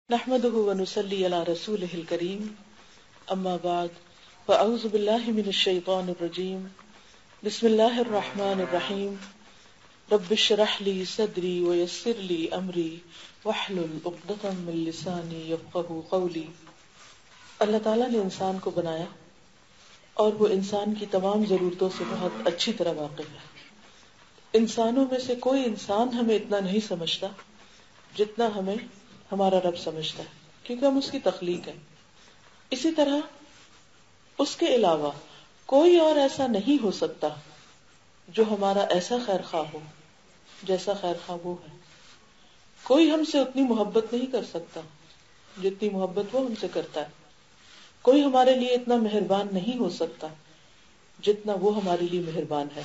نحمده ونصلي على رسوله الكريم اما بعد فاعوذ بالله من الشيطان الرجيم بسم الله الرحمن الرحيم رب اشرح لي صدري ويسر لي امري واحلل عقدة من لساني يفقهوا قولي۔ اللہ تعالیٰ نے انسان کو بنایا اور وہ انسان کی تمام ضرورتوں سے بہت اچھی طرح واقف ہے۔ انسانوں میں سے کوئی انسان ہمیں اتنا نہیں سمجھتا جتنا ہمیں ہمارا رب سمجھتا ہے، کیونکہ ہم اس کی تخلیق ہیں۔ اسی طرح اس کے علاوہ کوئی اور ایسا نہیں ہو سکتا جو ہمارا ایسا خیر خواہ ہو جیسا خیر خواہ وہ ہے۔ کوئی ہم سے اتنی محبت نہیں کر سکتا جتنی محبت وہ ہم سے کرتا ہے۔ کوئی ہمارے لیے اتنا مہربان نہیں ہو سکتا جتنا وہ ہمارے لیے مہربان ہے،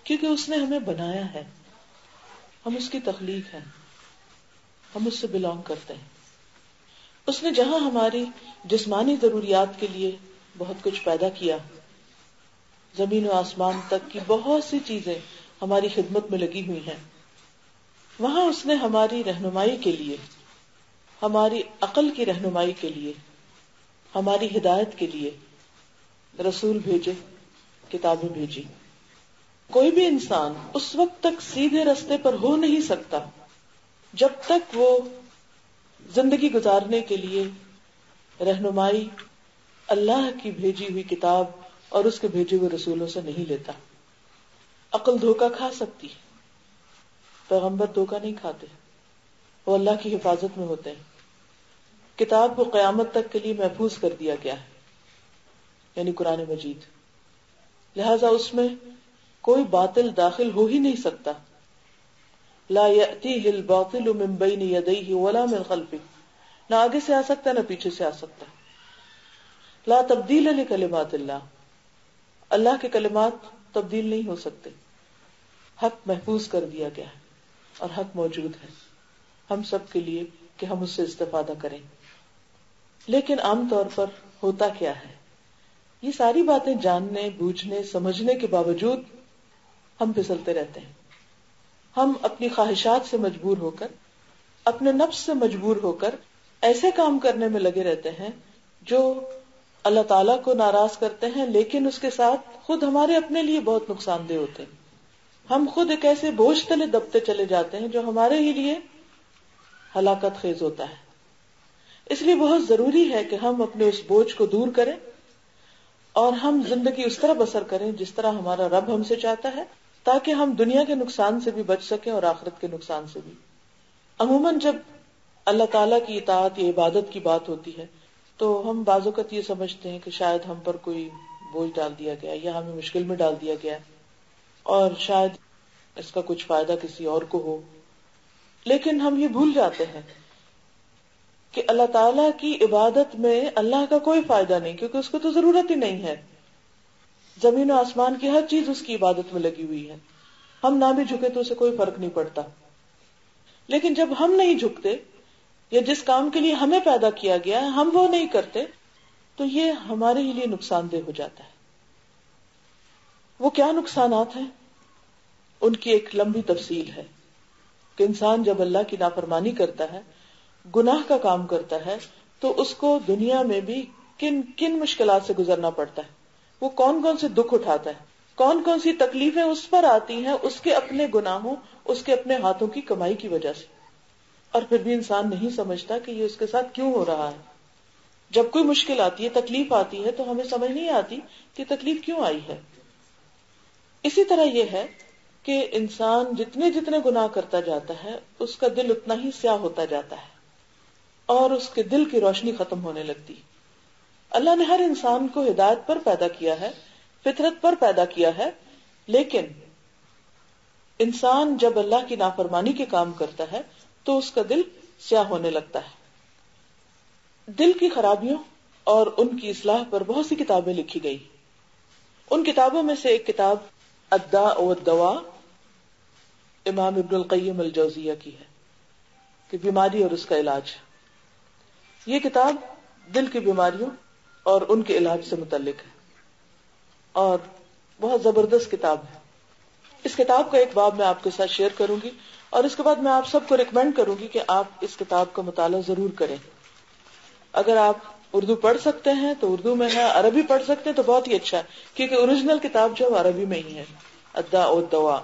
کیونکہ اس نے ہمیں بنایا ہے، ہم اس کی تخلیق ہیں، ہم اس سے بلانگ کرتے ہیں۔ اس نے جہاں ہماری جسمانی ضروریات کے لیے بہت کچھ پیدا کیا، زمین و آسمان تک کی بہت سی چیزیں ہماری خدمت میں لگی ہوئی ہیں، وہاں اس نے ہماری رہنمائی کے لیے، ہماری عقل کی رہنمائی کے لیے، ہماری ہدایت کے لیے رسول بھیجے، کتابیں بھیجی۔ کوئی بھی انسان اس وقت تک سیدھے رستے پر ہو نہیں سکتا جب تک وہ زندگی گزارنے کے لیے رہنمائی اللہ کی بھیجی ہوئی کتاب اور اس کے بھیجے ہوئے رسولوں سے نہیں لیتا۔ عقل دھوکہ کھا سکتی ہے، پیغمبر دھوکہ نہیں کھاتے، وہ اللہ کی حفاظت میں ہوتے ہیں۔ کتاب کو قیامت تک کے لیے محفوظ کر دیا گیا ہے، یعنی قرآن مجید، لہذا اس میں کوئی باطل داخل ہو ہی نہیں سکتا۔ لا یأتیہ الباطل من بین یدیہ ولا من خلفہ، نہ آگے سے آ سکتا ہے نہ پیچھے سے آ سکتا ہے۔ لا تبدیل لکلمات اللہ، اللہ کے کلمات تبدیل نہیں ہو سکتے۔ حق محفوظ کر دیا گیا ہے اور حق موجود ہے ہم سب کے لیے کہ ہم اس سے استفادہ کریں۔ لیکن عام طور پر ہوتا کیا ہے، یہ ساری باتیں جاننے، بوجھنے، سمجھنے کے باوجود ہم پھسلتے رہتے ہیں۔ ہم اپنی خواہشات سے مجبور ہو کر، اپنے نفس سے مجبور ہو کر ایسے کام کرنے میں لگے رہتے ہیں جو اللہ تعالیٰ کو ناراض کرتے ہیں، لیکن اس کے ساتھ خود ہمارے اپنے لیے بہت نقصان دہ ہوتے ہیں۔ ہم خود ایک ایسے بوجھ تلے دبتے چلے جاتے ہیں جو ہمارے ہی لیے ہلاکت خیز ہوتا ہے۔ اس لیے بہت ضروری ہے کہ ہم اپنے اس بوجھ کو دور کریں اور ہم زندگی اس طرح بسر کریں جس طرح ہمارا رب ہم سے چاہتا ہے، تاکہ ہم دنیا کے نقصان سے بھی بچ سکیں اور آخرت کے نقصان سے بھی۔ عموماً جب اللہ تعالیٰ کی اطاعت یا عبادت کی بات ہوتی ہے تو ہم بعض اوقات یہ سمجھتے ہیں کہ شاید ہم پر کوئی بوجھ ڈال دیا گیا یا ہمیں مشکل میں ڈال دیا گیا اور شاید اس کا کچھ فائدہ کسی اور کو ہو، لیکن ہم یہ بھول جاتے ہیں کہ اللہ تعالیٰ کی عبادت میں اللہ کا کوئی فائدہ نہیں، کیونکہ اس کو تو ضرورت ہی نہیں ہے۔ زمین و آسمان کی ہر چیز اس کی عبادت میں لگی ہوئی ہے، ہم نہ بھی جھکے تو اسے کوئی فرق نہیں پڑتا۔ لیکن جب ہم نہیں جھکتے یا جس کام کے لیے ہمیں پیدا کیا گیا ہے ہم وہ نہیں کرتے تو یہ ہمارے ہی لیے نقصان دہ ہو جاتا ہے۔ وہ کیا نقصانات ہیں؟ ان کی ایک لمبی تفصیل ہے کہ انسان جب اللہ کی نافرمانی کرتا ہے، گناہ کا کام کرتا ہے، تو اس کو دنیا میں بھی کن کن مشکلات سے گزرنا پڑتا ہے، وہ کون کون سے دکھ اٹھاتا ہے، کون کون سی تکلیفیں اس پر آتی ہیں اس کے اپنے گناہوں، اس کے اپنے ہاتھوں کی کمائی کی وجہ سے، اور پھر بھی انسان نہیں سمجھتا کہ یہ اس کے ساتھ کیوں ہو رہا ہے۔ جب کوئی مشکل آتی ہے، تکلیف آتی ہے، تو ہمیں سمجھ نہیں آتی کہ تکلیف کیوں آئی ہے۔ اسی طرح یہ ہے کہ انسان جتنے جتنے گناہ کرتا جاتا ہے اس کا دل اتنا ہی سیاہ ہوتا جاتا ہے اور اس کے دل کی روشنی ختم ہونے لگتی۔ اللہ نے ہر انسان کو ہدایت پر پیدا کیا ہے، فطرت پر پیدا کیا ہے، لیکن انسان جب اللہ کی نافرمانی کے کام کرتا ہے تو اس کا دل سیاہ ہونے لگتا ہے۔ دل کی خرابیوں اور ان کی اصلاح پر بہت سی کتابیں لکھی گئی۔ ان کتابوں میں سے ایک کتاب الداء والدواء امام ابن القیم الجوزیہ کی ہے کہ بیماری اور اس کا علاج۔ یہ کتاب دل کی بیماریوں اور ان کے علاج سے متعلق ہے اور بہت زبردست کتاب ہے۔ اس کتاب کا ایک باب میں آپ کے ساتھ شیئر کروں گی اور اس کے بعد میں آپ سب کو ریکمینڈ کروں گی کہ آپ اس کتاب کا مطالعہ ضرور کریں. اگر آپ اردو پڑھ سکتے ہیں تو اردو میں ہے، عربی پڑھ سکتے ہیں تو بہت ہی اچھا ہے، کیونکہ اوریجنل کتاب جو عربی میں ہی ہے، الداء والدواء.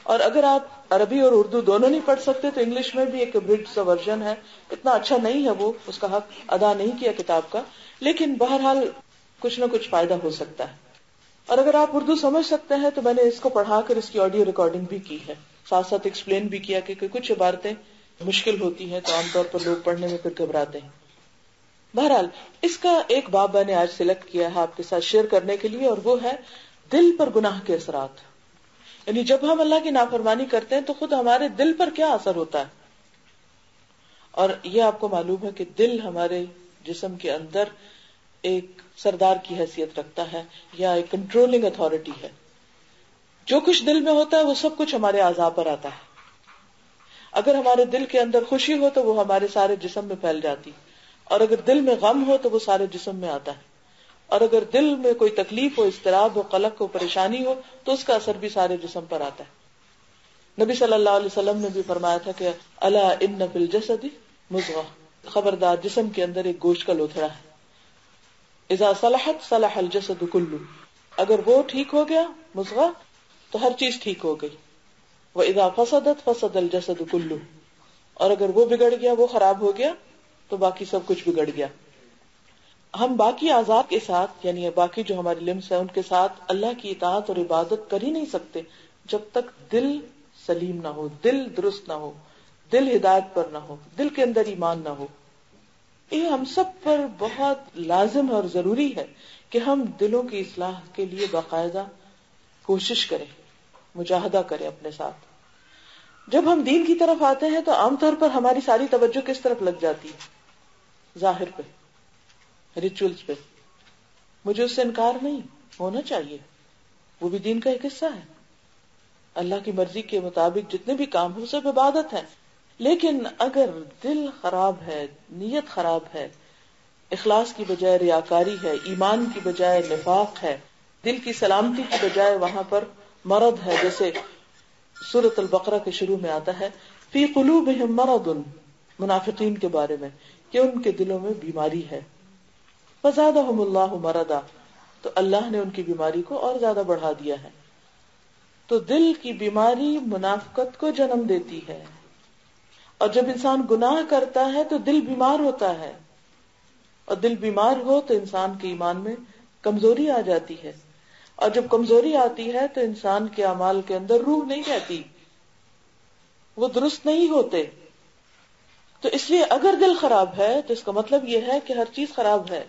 اور اگر آپ عربی اور اردو دونوں نہیں پڑھ سکتے تو انگلش میں بھی ایک ابریڈ سا ورژن ہے، اتنا اچھا نہیں ہے وہ، اس کا حق ادا نہیں کیا کتاب کا، لیکن بہرحال کچھ نہ کچھ فائدہ ہو سکتا ہے. اور اگر آپ اردو سمجھ سکتے ہیں تو میں نے اس کو پڑھا کر اس کی آڈیو ریکارڈنگ بھی کی ہے، ساتھ ساتھ ایکسپلین بھی کیا کہ کچھ عبارتیں مشکل ہوتی ہیں تو عام طور پر لوگ پڑھنے میں پھر گھبراتے ہیں. بہرحال اس کا ایک باب میں نے آج سلیکٹ کیا ہے آپ کے ساتھ شیئر کرنے کے لیے، اور وہ ہے دل پر گناہ کے اثرات. یعنی جب ہم اللہ کی نافرمانی کرتے ہیں تو خود ہمارے دل پر کیا اثر ہوتا ہے. اور یہ آپ کو معلوم ہے کہ دل ہمارے جسم کے اندر ایک سردار کی حیثیت رکھتا ہے یا ایک کنٹرولنگ اتھارٹی ہے. جو کچھ دل میں ہوتا ہے وہ سب کچھ ہمارے اعضاء پر آتا ہے. اگر ہمارے دل کے اندر خوشی ہو تو وہ ہمارے سارے جسم میں پھیل جاتی، اور اگر دل میں غم ہو تو وہ سارے جسم میں آتا ہے، اور اگر دل میں کوئی تکلیف ہو، اضطراب ہو، قلق ہو، پریشانی ہو تو اس کا اثر بھی سارے جسم پر آتا ہے. نبی صلی اللہ علیہ وسلم نے بھی فرمایا تھا کہ الا ان فی الجسد مضغہ، خبردار جسم کے اندر ایک گوشت کا لوتھڑا ہے. اذا صلحت صلح الجسد کلہ، اگر وہ ٹھیک ہو گیا مضغہ تو ہر چیز ٹھیک ہو گئی. واذا فسدت فسد الجسد کلہ، اور اگر وہ بگڑ گیا، وہ خراب ہو گیا تو باقی سب کچھ بگڑ گیا. ہم باقی اعضاء کے ساتھ، یعنی باقی جو ہماری لمس ہیں ان کے ساتھ اللہ کی اطاعت اور عبادت کر ہی نہیں سکتے جب تک دل سلیم نہ ہو، دل درست نہ ہو، دل ہدایت پر نہ ہو، دل کے اندر ایمان نہ ہو. یہ ہم سب پر بہت لازم اور ضروری ہے کہ ہم دلوں کی اصلاح کے لیے باقاعدہ کوشش کریں، مجاہدہ کریں اپنے ساتھ. جب ہم دین کی طرف آتے ہیں تو عام طور پر ہماری ساری توجہ کس طرف لگ جاتی ہے؟ ظاہر پہ، ریچولز پہ. مجھے اس سے انکار نہیں ہونا چاہیے، وہ بھی دین کا ایک حصہ ہے. اللہ کی مرضی کے مطابق جتنے بھی کام ہو سب عبادت ہے. لیکن اگر دل خراب ہے، نیت خراب ہے، اخلاص کی بجائے ریاکاری ہے، ایمان کی بجائے نفاق ہے، دل کی سلامتی کی بجائے وہاں پر مرض ہے، جیسے سورۃ البقرہ کے شروع میں آتا ہے فی قلوبہم مرض، منافقین کے بارے میں کہ ان کے دلوں میں بیماری ہے. فزادہم اللہ مرضا، تو اللہ نے ان کی بیماری کو اور زیادہ بڑھا دیا ہے. تو دل کی بیماری منافقت کو جنم دیتی ہے، اور جب انسان گناہ کرتا ہے تو دل بیمار ہوتا ہے، اور دل بیمار ہو تو انسان کے ایمان میں کمزوری آ جاتی ہے، اور جب کمزوری آتی ہے تو انسان کے اعمال کے اندر روح نہیں رہتی، وہ درست نہیں ہوتے. تو اس لیے اگر دل خراب ہے تو اس کا مطلب یہ ہے کہ ہر چیز خراب ہے.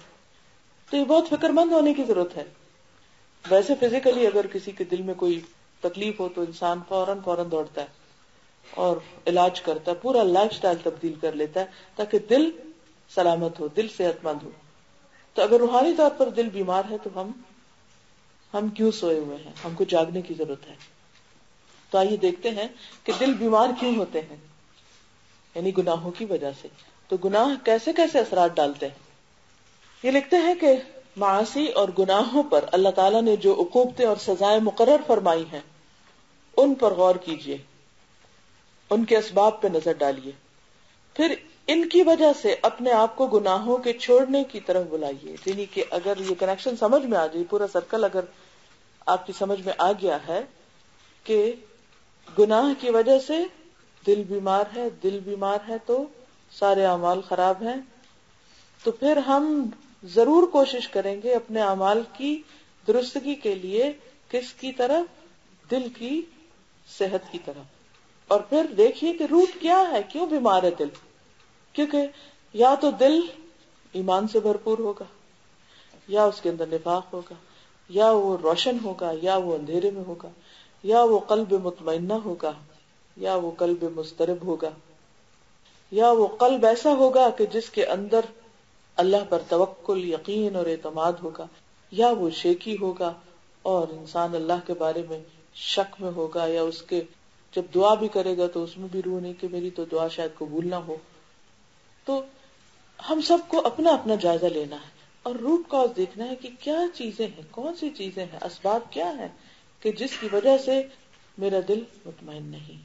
تو یہ بہت فکر مند ہونے کی ضرورت ہے. ویسے فزیکلی اگر کسی کے دل میں کوئی تکلیف ہو تو انسان فوراً دوڑتا ہے اور علاج کرتا ہے، پورا لائف سٹائل تبدیل کر لیتا ہے تاکہ دل سلامت ہو، دل صحت مند ہو. تو اگر روحانی طور پر دل بیمار ہے تو ہم کیوں سوئے ہوئے ہیں؟ ہم کو جاگنے کی ضرورت ہے. تو آئیے دیکھتے ہیں کہ دل بیمار کیوں ہوتے ہیں، یعنی گناہوں کی وجہ سے. تو گناہ کیسے کیسے اثرات ڈالتے ہیں. یہ لکھتے ہیں کہ معاصی اور گناہوں پر اللہ تعالیٰ نے جو عقوبتیں اور سزائیں مقرر فرمائی ہیں ان پر غور کیجیے، ان کے اسباب پہ نظر ڈالیے، پھر ان کی وجہ سے اپنے آپ کو گناہوں کے چھوڑنے کی طرف بلائیے. یعنی کہ اگر یہ کنیکشن سمجھ میں آ جائے، پورا سرکل اگر آپ کی سمجھ میں آ گیا ہے کہ گناہ کی وجہ سے دل بیمار ہے تو سارے اعمال خراب ہیں، تو پھر ہم ضرور کوشش کریں گے اپنے اعمال کی درستگی کے لیے کس کی طرف؟ دل کی صحت کی طرف. اور پھر دیکھیے کہ روٹ کیا ہے، کیوں بیمار ہے دل. کیونکہ یا تو دل ایمان سے بھرپور ہوگا، یا اس کے اندر نفاق ہوگا، یا وہ روشن ہوگا، یا وہ اندھیرے میں ہوگا، یا وہ قلب مطمئنہ ہوگا، یا وہ قلب مضطرب ہوگا، یا وہ قلب ایسا ہوگا کہ جس کے اندر اللہ پر توکل، یقین اور اعتماد ہوگا، یا وہ شیکی ہوگا اور انسان اللہ کے بارے میں شک میں ہوگا، یا اس کے جب دعا بھی کرے گا تو اس میں بھی روح نہیں کہ میری تو دعا شاید قبول نہ ہو. تو ہم سب کو اپنا اپنا جائزہ لینا ہے اور روٹ کاز دیکھنا ہے کہ کیا چیزیں ہیں، کون سی چیزیں ہیں، اسباب کیا ہیں کہ جس کی وجہ سے میرا دل مطمئن نہیں.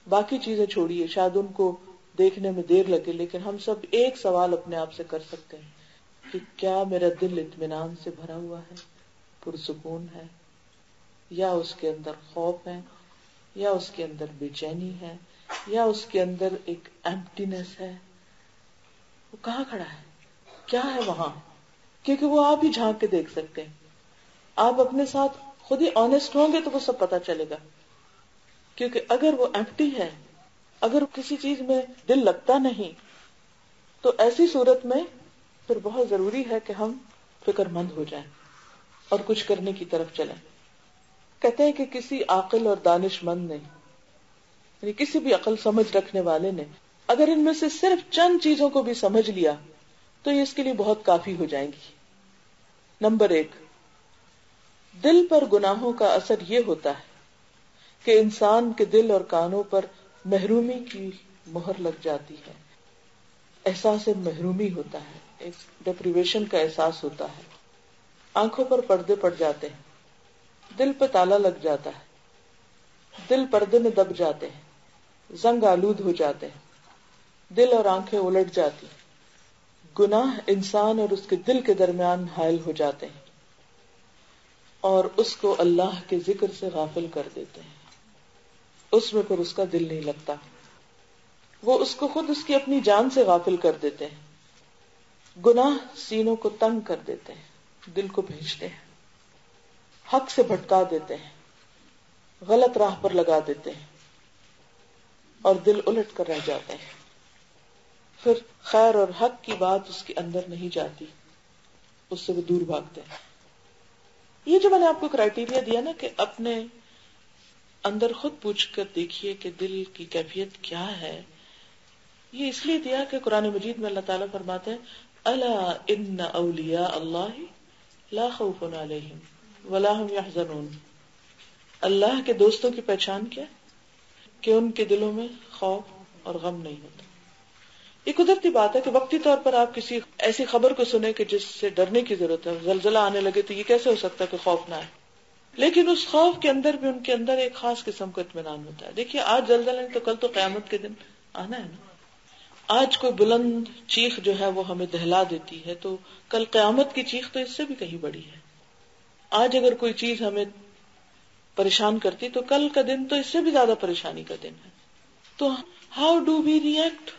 باقی چیزیں چھوڑیے، شاید ان کو دیکھنے میں دیر لگے، لیکن ہم سب ایک سوال اپنے آپ سے کر سکتے ہیں کہ کیا میرا دل اطمینان سے بھرا ہوا ہے، پرسکون ہے، یا اس کے اندر خوف ہے، یا اس کے اندر بے چینی ہے، یا اس کے اندر ایک ایمپٹینس ہے؟ وہ کہاں کھڑا ہے، کیا ہے وہاں؟ کیونکہ وہ آپ ہی جھانک کے دیکھ سکتے ہیں. آپ اپنے ساتھ خود ہی آنےسٹ ہوں گے تو وہ سب پتا چلے گا. کیونکہ اگر وہ ایمپٹی ہے، اگر کسی چیز میں دل لگتا نہیں، تو ایسی صورت میں پھر بہت ضروری ہے کہ ہم فکر مند ہو جائیں اور کچھ کرنے کی طرف چلیں. کہتے ہیں کہ کسی عاقل اور دانش مند نے، یعنی کسی بھی عقل سمجھ رکھنے والے نے، اگر ان میں سے صرف چند چیزوں کو بھی سمجھ لیا تو یہ اس کے لیے بہت کافی ہو جائیں گی. نمبر 1، دل پر گناہوں کا اثر یہ ہوتا ہے کہ انسان کے دل اور کانوں پر محرومی کی مہر لگ جاتی ہے. احساس محرومی ہوتا ہے، ایک ڈپریویشن کا احساس ہوتا ہے. آنکھوں پر پردے پڑ جاتے ہیں، دل پہ تالا لگ جاتا ہے، دل پردے میں دب جاتے ہیں، زنگ آلود ہو جاتے ہیں، دل اور آنکھیں الٹ جاتی. گناہ انسان اور اس کے دل کے درمیان حائل ہو جاتے ہیں اور اس کو اللہ کے ذکر سے غافل کر دیتے ہیں. اس میں پھر اس کا دل نہیں لگتا، وہ اس کو خود اس کی اپنی جان سے غافل کر دیتے ہیں. گناہ سینوں کو تنگ کر دیتے ہیں، دل کو بھیجتے ہیں، حق سے بھٹکا دیتے ہیں، غلط راہ پر لگا دیتے ہیں اور دل الٹ کر رہ جاتے ہیں. پھر خیر اور حق کی بات اس کے اندر نہیں جاتی، اس سے وہ دور بھاگتے ہیں. یہ جو میں نے آپ کو کرائیٹیریا دیا نا کہ اپنے اندر خود پوچھ کر دیکھیے کہ دل کی کیفیت کیا ہے، یہ اس لیے دیا کہ قرآن مجید میں اللہ تعالیٰ فرماتے ہیں الا ان اولیاء اللہ لا خوف علیہم ولا هم يحزنون. اللہ کے دوستوں کی پہچان کیا؟ کہ ان کے دلوں میں خوف اور غم نہیں ہوتا. یہ قدرتی بات ہے کہ وقتی طور پر آپ کسی ایسی خبر کو سنیں کہ جس سے ڈرنے کی ضرورت ہے، زلزلہ آنے لگے تو یہ کیسے ہو سکتا ہے کہ خوف نہ آئے؟ لیکن اس خوف کے اندر بھی ان کے اندر ایک خاص قسم کا اطمینان ہوتا ہے. دیکھیے آج زلزلہ نہیں تو کل تو قیامت کے دن آنا ہے نا. آج کوئی بلند چیخ جو ہے وہ ہمیں دہلا دیتی ہے تو کل قیامت کی چیخ تو اس سے بھی کہیں بڑی ہے. آج اگر کوئی چیز ہمیں پریشان کرتی تو کل کا دن تو اس سے بھی زیادہ پریشانی کا دن ہے. تو ہاؤ ڈو وی ریئیکٹ؟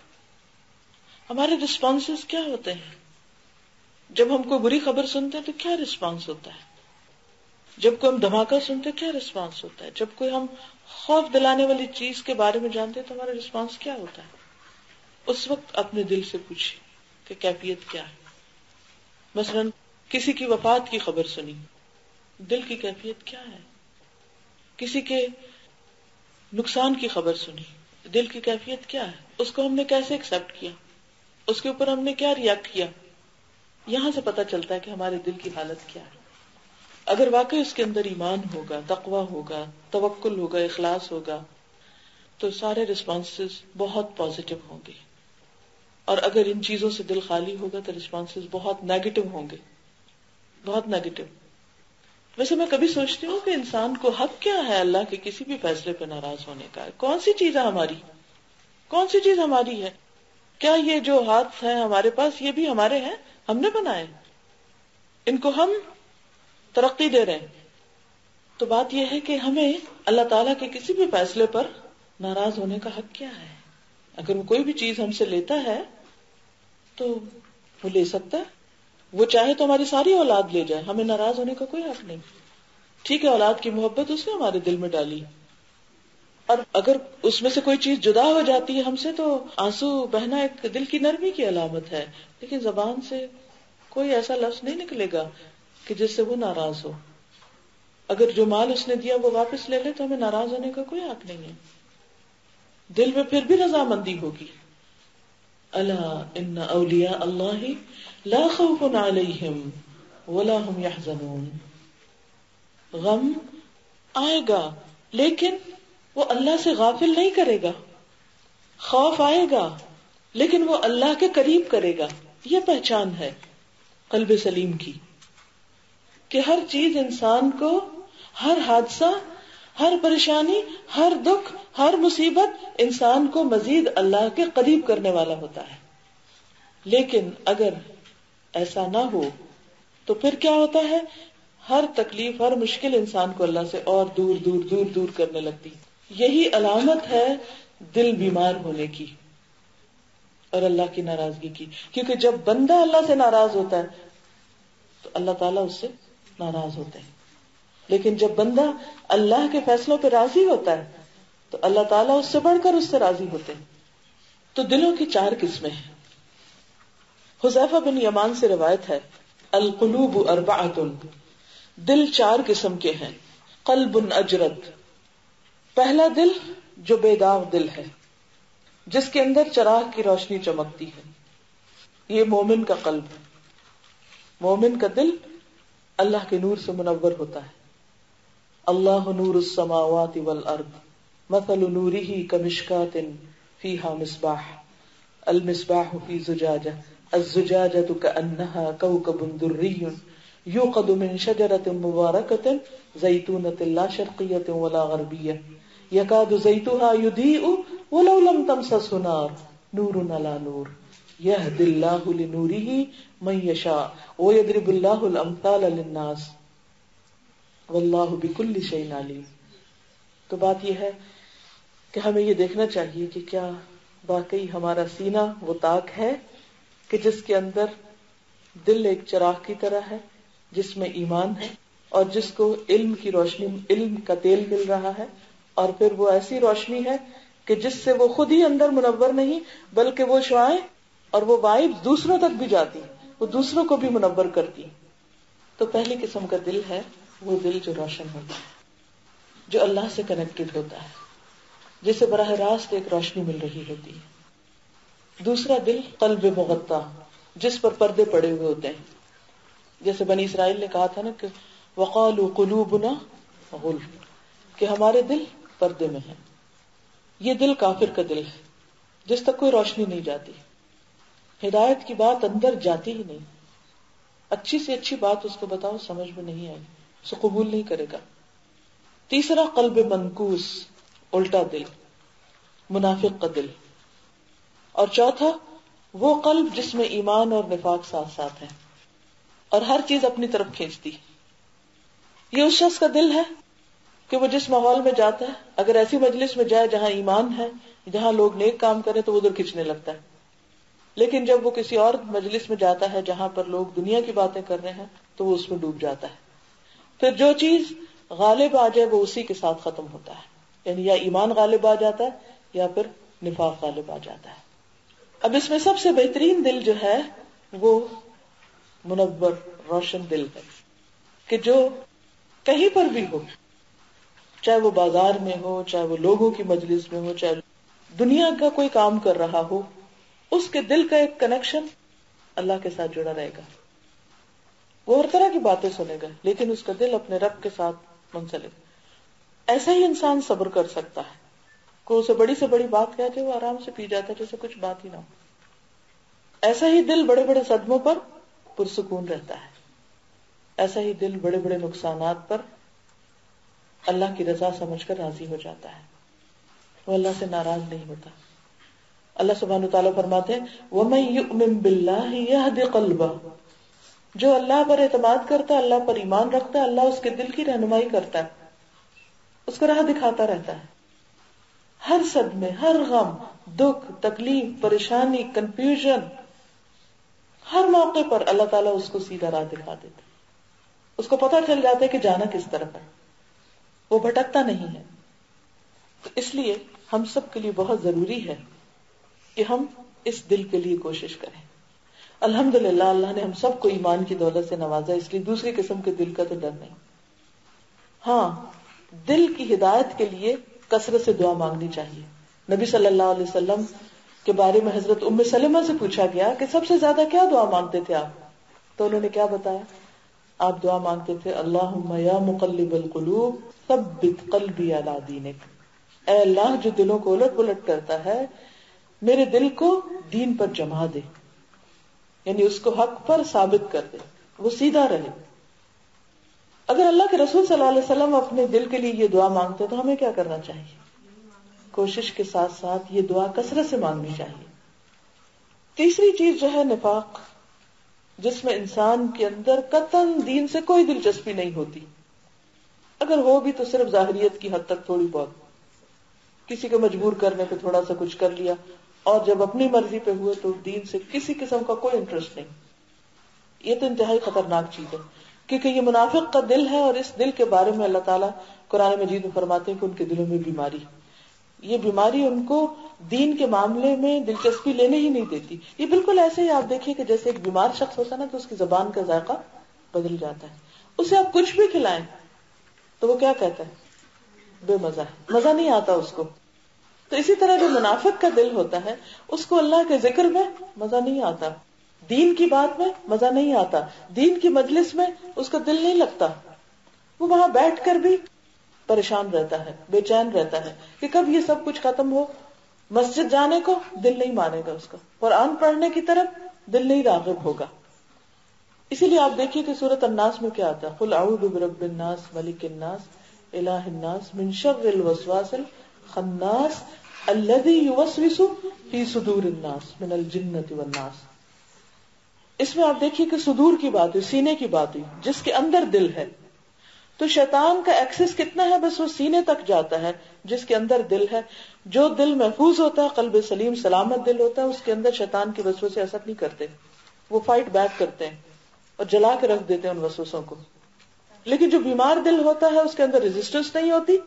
ہمارے رسپانسز کیا ہوتے ہیں؟ جب ہم کوئی بری خبر سنتے ہیں تو کیا رسپانس ہوتا ہے؟ جب کوئی ہم دھماکہ سنتے کیا رسپانس ہوتا ہے؟ جب کوئی ہم خوف دلانے والی چیز کے بارے میں جانتے ہیں تو ہمارا رسپانس کیا ہوتا ہے؟ اس وقت اپنے دل سے پوچھیں کہ کیفیت کیا ہے. مثلا کسی کی وفات کی خبر سنی، دل کی کیفیت کیا ہے؟ کسی کے نقصان کی خبر سنی، دل کی کیفیت کیا ہے؟ اس کو ہم نے کیسے ایکسپٹ کیا؟ اس کے اوپر ہم نے کیا ریئیکٹ کیا؟ یہاں سے پتا چلتا ہے کہ ہمارے دل کی حالت کیا ہے. اگر واقعی اس کے اندر ایمان ہوگا، تقوی ہوگا، توکل ہوگا، اخلاص ہوگا تو سارے رسپانسز بہت پازیٹیو ہوں گے. اور اگر ان چیزوں سے دل خالی ہوگا تو رسپانسز بہت نیگیٹو ہوں گے، بہت نیگیٹو. ویسے میں کبھی سوچتی ہوں کہ انسان کو حق کیا ہے اللہ کے کسی بھی فیصلے پہ ناراض ہونے کا؟ کون سی چیز ہے ہماری؟ کون سی چیز ہماری ہے؟ کیا یہ جو ہاتھ ہیں ہمارے پاس یہ بھی ہمارے ہیں؟ ہم نے بنائے، ان کو ہم ترقی دے رہے ہیں. تو بات یہ ہے کہ ہمیں اللہ تعالیٰ کے کسی بھی فیصلے پر ناراض ہونے کا حق کیا ہے؟ اگر وہ کوئی بھی چیز ہم سے لیتا ہے تو وہ لے سکتا ہے، وہ چاہے تو ہماری ساری اولاد لے جائے، ہمیں ناراض ہونے کا کوئی حق نہیں. ٹھیک ہے، اولاد کی محبت اس نے ہمارے دل میں ڈالی، اور اگر اس میں سے کوئی چیز جدا ہو جاتی ہے ہم سے تو آنسو بہنا ایک دل کی نرمی کی علامت ہے. لیکن زبان سے کوئی ایسا لفظ نہیں نکلے گا کہ جس سے وہ ناراض ہو. اگر جو مال اس نے دیا وہ واپس لے لے تو ہمیں ناراض ہونے کا کوئی حق نہیں ہے. دل میں پھر بھی رضامندی ہوگی. الا ان اولیاء اللہ لا خوف علیہم ولا هم يحزنون. غم آئے گا لیکن وہ اللہ سے غافل نہیں کرے گا. خوف آئے گا لیکن وہ اللہ کے قریب کرے گا. یہ پہچان ہے قلب سلیم کی کہ ہر چیز انسان کو، ہر حادثہ ہر پریشانی، ہر دکھ، ہر مصیبت انسان کو مزید اللہ کے قریب کرنے والا ہوتا ہے. لیکن اگر ایسا نہ ہو تو پھر کیا ہوتا ہے؟ ہر تکلیف، ہر مشکل انسان کو اللہ سے اور دور دور دور دور کرنے لگتی. یہی علامت ہے دل بیمار ہونے کی اور اللہ کی ناراضگی کی. کیونکہ جب بندہ اللہ سے ناراض ہوتا ہے تو اللہ تعالیٰ اس سے ناراض ہوتے ہیں. لیکن جب بندہ اللہ کے فیصلوں پہ راضی ہوتا ہے تو اللہ تعالیٰ اس سے بڑھ کر اس سے راضی ہوتے ہیں. تو دلوں کی 4 قسمیں ہیں. حذیفہ بن یمان سے روایت ہے، القلوب 4، دل 4 قسم کے ہیں. قلب اجرد، پہلا دل جو بے داغ دل ہے، جس کے اندر چراغ کی روشنی چمکتی ہے، یہ مومن کا قلب ہے. مومن کا دل اللہ کے نور سے منور ہوتا ہے. اللہ نور السماوات والارض مثل نورہ کمشکاۃ فیہا مصباح المصباح فی زجاجہ الزجاجۃ کأنہا کوکب دری یوقد من شجرۃ مبارکۃ زیتونۃ لا شرقیۃ ولا غربیہ یکاد زیتها یضیء ولو لم تمسسہ نار نور علی نور یہدی اللہ لنورہ من یشاء ویضرب اللہ الامثال للناس واللہ بکل شیء علیم. تو بات یہ ہے کہ ہمیں یہ دیکھنا چاہیے کہ کیا واقعی ہمارا سینہ وہ طاق ہے کہ جس کے اندر دل ایک چراغ کی طرح ہے، جس میں ایمان ہے اور جس کو علم کی روشنی، علم کا تیل مل رہا ہے، اور پھر وہ ایسی روشنی ہے کہ جس سے وہ خود ہی اندر منور نہیں بلکہ وہ شعائیں اور وہ وائب دوسروں تک بھی جاتی، وہ دوسروں کو بھی منور کرتی. تو پہلی قسم کا دل ہے وہ دل جو روشن ہوتا ہے، جو اللہ سے کنیکٹڈ ہوتا ہے، جسے براہ راست ایک روشنی مل رہی ہوتی ہے. دوسرا دل قلب مغطا، جس پر پردے پڑے ہوئے ہوتے ہیں. جیسے بنی اسرائیل نے کہا تھا نا کہ وقالوا قلوبنا غلف، کہ ہمارے دل پردے میں ہیں. یہ دل کافر کا دل ہے جس تک کوئی روشنی نہیں جاتی، ہدایت کی بات اندر جاتی ہی نہیں. اچھی سے اچھی بات اس کو بتاؤ سمجھ میں نہیں آئی، اسے قبول نہیں کرے گا. تیسرا قلب منکوس، الٹا دل، منافق کا دل. اور چوتھا وہ قلب جس میں ایمان اور نفاق ساتھ ساتھ ہے اور ہر چیز اپنی طرف کھینچتی. یہ اس شخص کا دل ہے کہ وہ جس ماحول میں جاتا ہے، اگر ایسی مجلس میں جائے جہاں ایمان ہے، جہاں لوگ نیک کام کریں تو وہ ادھر کھینچنے لگتا ہے. لیکن جب وہ کسی اور مجلس میں جاتا ہے جہاں پر لوگ دنیا کی باتیں کر رہے ہیں تو وہ اس میں ڈوب جاتا ہے. پھر جو چیز غالب آ جائے وہ اسی کے ساتھ ختم ہوتا ہے. یعنی یا ایمان غالب آ جاتا ہے یا پھر نفاق غالب آ جاتا ہے. اب اس میں سب سے بہترین دل جو ہے وہ منور روشن دل ہے کہ جو کہیں پر بھی ہو، چاہے وہ بازار میں ہو، چاہے وہ لوگوں کی مجلس میں ہو، چاہے دنیا کا کوئی کام کر رہا ہو، اس کے دل کا ایک کنیکشن اللہ کے ساتھ جڑا رہے گا. وہ ہر طرح کی باتیں سنے گا لیکن اس کا دل اپنے رب کے ساتھ منسلک. ایسا ہی انسان صبر کر سکتا ہے. کوئی اسے بڑی سے بڑی بات کہتے وہ آرام سے پی جاتا ہے جیسے کچھ بات ہی نہ ہو. ایسا ہی دل بڑے بڑے صدموں پر پرسکون رہتا ہے. ایسا ہی دل بڑے بڑے نقصانات پر اللہ کی رضا سمجھ کر راضی ہو جاتا ہے، وہ اللہ سے ناراض نہیں ہوتا. اللہ سبحانہ وتعالیٰ فرماتے ہیں وَمَن يُؤْمِن بِاللَّهِ يَهْدِ قَلْبَهُ، جو اللہ پر اعتماد کرتا ہے، اللہ پر ایمان رکھتا ہے، اللہ اس کے دل کی رہنمائی کرتا ہے، اس کو راہ دکھاتا رہتا ہے. ہر صدمے، ہر غم، دکھ، تکلیف، پریشانی، کنفیوژن، ہر موقع پر اللہ تعالیٰ اس کو سیدھا راہ دکھا دیتا ہے. اس کو پتہ چل جاتا ہے کہ جانا کس طرف ہے، وہ بھٹکتا نہیں ہے. تو اس لیے ہم سب کے لیے بہت ضروری ہے کہ ہم اس دل کے لیے کوشش کریں. الحمدللہ اللہ نے ہم سب کو ایمان کی دولت سے نوازا، اس لیے دوسری قسم کے دل کا تو ڈر نہیں. ہاں، دل کی ہدایت کے لیے کثرت سے دعا مانگنی چاہیے. نبی صلی اللہ علیہ وسلم کے بارے میں حضرت ام سلمہ سے پوچھا گیا کہ سب سے زیادہ کیا دعا مانگتے تھے آپ؟ تو انہوں نے کیا بتایا؟ آپ دعا مانگتے تھے اللہم یا مقلب القلوب ثبت قلبی علی دینک، اے اللہ جو دلوں کو الٹ پلٹ کرتا ہے میرے دل کو دین پر جما دے، یعنی اس کو حق پر ثابت کر دے، وہ سیدھا رہے. اگر اللہ کے رسول صلی اللہ علیہ وسلم اپنے دل کے لیے یہ دعا مانگتے تو ہمیں کیا کرنا چاہیے؟ کوشش کے ساتھ ساتھ یہ دعا کثرت سے مانگنی چاہیے. تیسری چیز جو ہے نفاق، جس میں انسان کے اندر قطعاً دین سے کوئی دلچسپی نہیں ہوتی، اگر ہو بھی تو صرف ظاہریت کی حد تک تھوڑی بہت، کسی کو مجبور کرنے پہ تھوڑا سا کچھ کر لیا، اور جب اپنی مرضی پہ ہوئے تو دین سے کسی قسم کا کوئی انٹرسٹ نہیں. یہ تو انتہائی خطرناک چیز ہے، کیونکہ یہ منافق کا دل ہے، اور اس دل کے بارے میں اللہ تعالیٰ قرآن مجید میں فرماتے ہیں کہ ان کے دلوں میں بیماری، یہ بیماری ان کو دین کے معاملے میں دلچسپی لینے ہی نہیں دیتی. یہ بالکل ایسے ہی آپ دیکھیے کہ جیسے ایک بیمار شخص ہوتا ہے نا تو اس کی زبان کا ذائقہ بدل جاتا ہے، اسے آپ کچھ بھی کھلائیں تو وہ کیا کہتا ہے؟ بے مزہ ہے، مزہ نہیں آتا اس کو. تو اسی طرح جو منافق کا دل ہوتا ہے اس کو اللہ کے ذکر میں مزہ نہیں آتا، دین کی بات میں مزہ نہیں آتا، دین کی مجلس میں اس کا دل نہیں لگتا، وہ وہاں بیٹھ کر بھی پریشان رہتا ہے، بے چین رہتا ہے کہ کب یہ سب کچھ ختم ہو. مسجد جانے کو دل نہیں مانے گا اس کا، قرآن پڑھنے کی طرف دل نہیں راغب ہوگا. اسی لیے آپ دیکھیے کہ سورۃ الناس میں کیا آتا ہے؟ قل اعوذ برب الناس ملک الناس الہ الناس من شر الوسواس الخناس الذی یوسوس فی صدور الناس من الجنۃ والناس. اس میں آپ دیکھیے کہ صدور کی بات ہے، سینے کی بات ہے، جس کے اندر دل ہے. تو شیطان کا ایکسس کتنا ہے؟ بس وہ سینے تک جاتا ہے جس کے اندر دل ہے. جو دل محفوظ ہوتا ہے، قلب سلیم سلامت دل ہوتا ہے، اس کے اندر شیطان کے وسوسے اثر نہیں کرتے، وہ فائٹ بیک کرتے ہیں اور جلا کے رکھ دیتے ہیں ان وسوسوں کو. لیکن جو بیمار دل ہوتا ہے اس کے اندر ریزسٹنس نہیں ہوتی،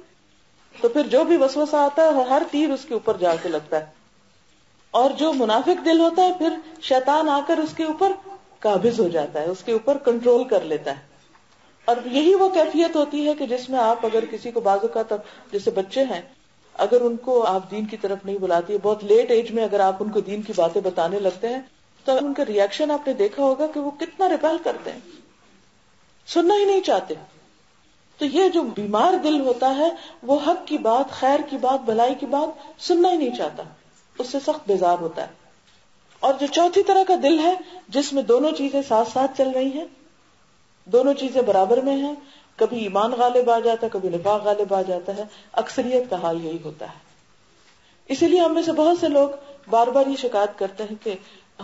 تو پھر جو بھی وسوسہ آتا ہے ہر تیر اس کے اوپر جا کے لگتا ہے. اور جو منافق دل ہوتا ہے پھر شیطان آ کر اس کے اوپر قابض ہو جاتا ہے، اس کے اوپر کنٹرول کر لیتا ہے. اور یہی وہ کیفیت ہوتی ہے کہ جس میں آپ اگر کسی کو بعض اوقات جیسے بچے ہیں، اگر ان کو آپ دین کی طرف نہیں بلاتی، بہت لیٹ ایج میں اگر آپ ان کو دین کی باتیں بتانے لگتے ہیں تو ان کا ریئیکشن آپ نے دیکھا ہوگا کہ وہ کتنا ریبیل کرتے ہیں، سننا ہی نہیں چاہتے. تو یہ جو بیمار دل ہوتا ہے وہ حق کی بات، خیر کی بات، بھلائی کی بات سننا ہی نہیں چاہتا، اس سے سخت بیزار ہوتا ہے. اور جو چوتھی طرح کا دل ہے جس میں دونوں چیزیں ساتھ ساتھ چل رہی ہیں، دونوں چیزیں برابر میں ہیں، کبھی ایمان غالب آ جاتا ہے، کبھی نفاق غالب آ جاتا ہے، اکثریت کا حال یہی ہوتا ہے. اسی لیے ہم میں سے بہت سے لوگ بار بار یہ شکایت کرتے ہیں کہ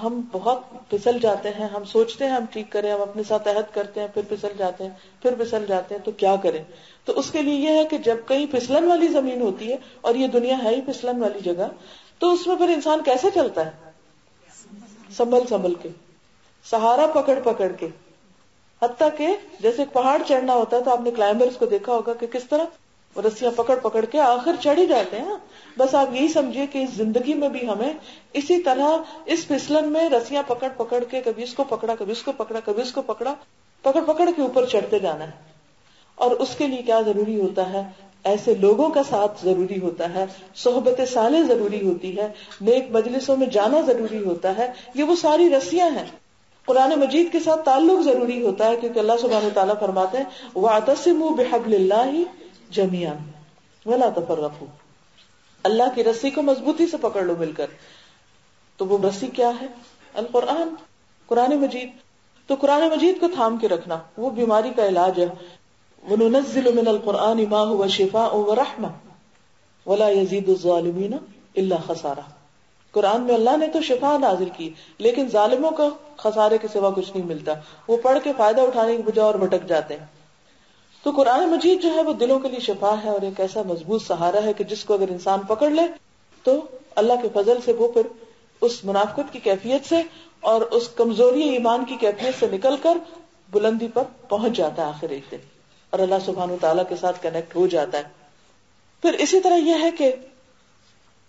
ہم بہت پھسل جاتے ہیں، ہم سوچتے ہیں ہم ٹھیک کریں، ہم اپنے ساتھ عہد کرتے ہیں، پھر پھسل جاتے ہیں، پھر پھسل جاتے ہیں، تو کیا کریں؟ تو اس کے لیے یہ ہے کہ جب کہیں پھسلن والی زمین ہوتی ہے، اور یہ دنیا ہے ہی پھسلن والی جگہ، تو اس میں پھر انسان کیسے چلتا ہے؟ سنبھل سنبھل کے، سہارا پکڑ پکڑ کے. حتیٰ کہ جیسے ایک پہاڑ چڑھنا ہوتا ہے تو آپ نے کلائمبرز کو دیکھا ہوگا کہ کس طرح رسیاں پکڑ پکڑ کے آخر چڑھ ہی جاتے ہیں. بس آپ یہی سمجھیے کہ اس زندگی میں بھی ہمیں اسی طرح اس پھسلن میں رسیاں پکڑ پکڑ کے کبھی اس کو پکڑا، کبھی اس کو پکڑا، کبھی اس کو پکڑا، پکڑ پکڑ کے اوپر چڑھتے جانا ہے. اور اس کے لیے کیا ضروری ہوتا ہے؟ ایسے لوگوں کا ساتھ ضروری ہوتا ہے، صحبت صالح ضروری ہوتی ہے، نیک مجلسوں میں جانا ضروری ہوتا ہے. یہ وہ ساری رسیاں ہیں. قرآن مجید کے ساتھ تعلق ضروری ہوتا ہے، کیونکہ اللہ سبحانہ وتعالیٰ فرماتے ہیں وَاعْتَصِمُوا بِحَبْلِ اللَّهِ جَمِيعًا وَلَا تَفَرَّقُوا، اللہ کی رسی کو مضبوطی سے پکڑ لو مل کر. تو وہ رسی کیا ہے؟ القرآن، قرآن مجید. تو قرآن مجید کو تھام کے رکھنا وہ بیماری کا علاج ہے. وَنُنَزِّلُ مِنَ الْقُرْآنِ مَا هُوَ شِفَاءٌ وَرَحْمَةٌ وَلَا يَزِيدُ الظَّالِمِينَ إِلَّا خَسَارًا. قرآن میں اللہ نے تو شفا نازل کی، لیکن ظالموں کا خسارے کے سوا کچھ نہیں ملتا، وہ پڑھ کے فائدہ اٹھانے کی بجائے اور بھٹک جاتے ہیں. تو قرآن مجید جو ہے وہ دلوں کے لیے شفا ہے، اور ایک ایسا مضبوط سہارا ہے کہ جس کو اگر انسان پکڑ لے تو اللہ کے فضل سے وہ پھر اس منافقت کی کیفیت سے اور اس کمزوری ایمان کی کیفیت سے نکل کر بلندی پر پہنچ جاتا ہے آخر ایک دن، اور اللہ سبحانہ وتعالیٰ کے ساتھ کنیکٹ ہو جاتا ہے. پھر اسی طرح یہ ہے کہ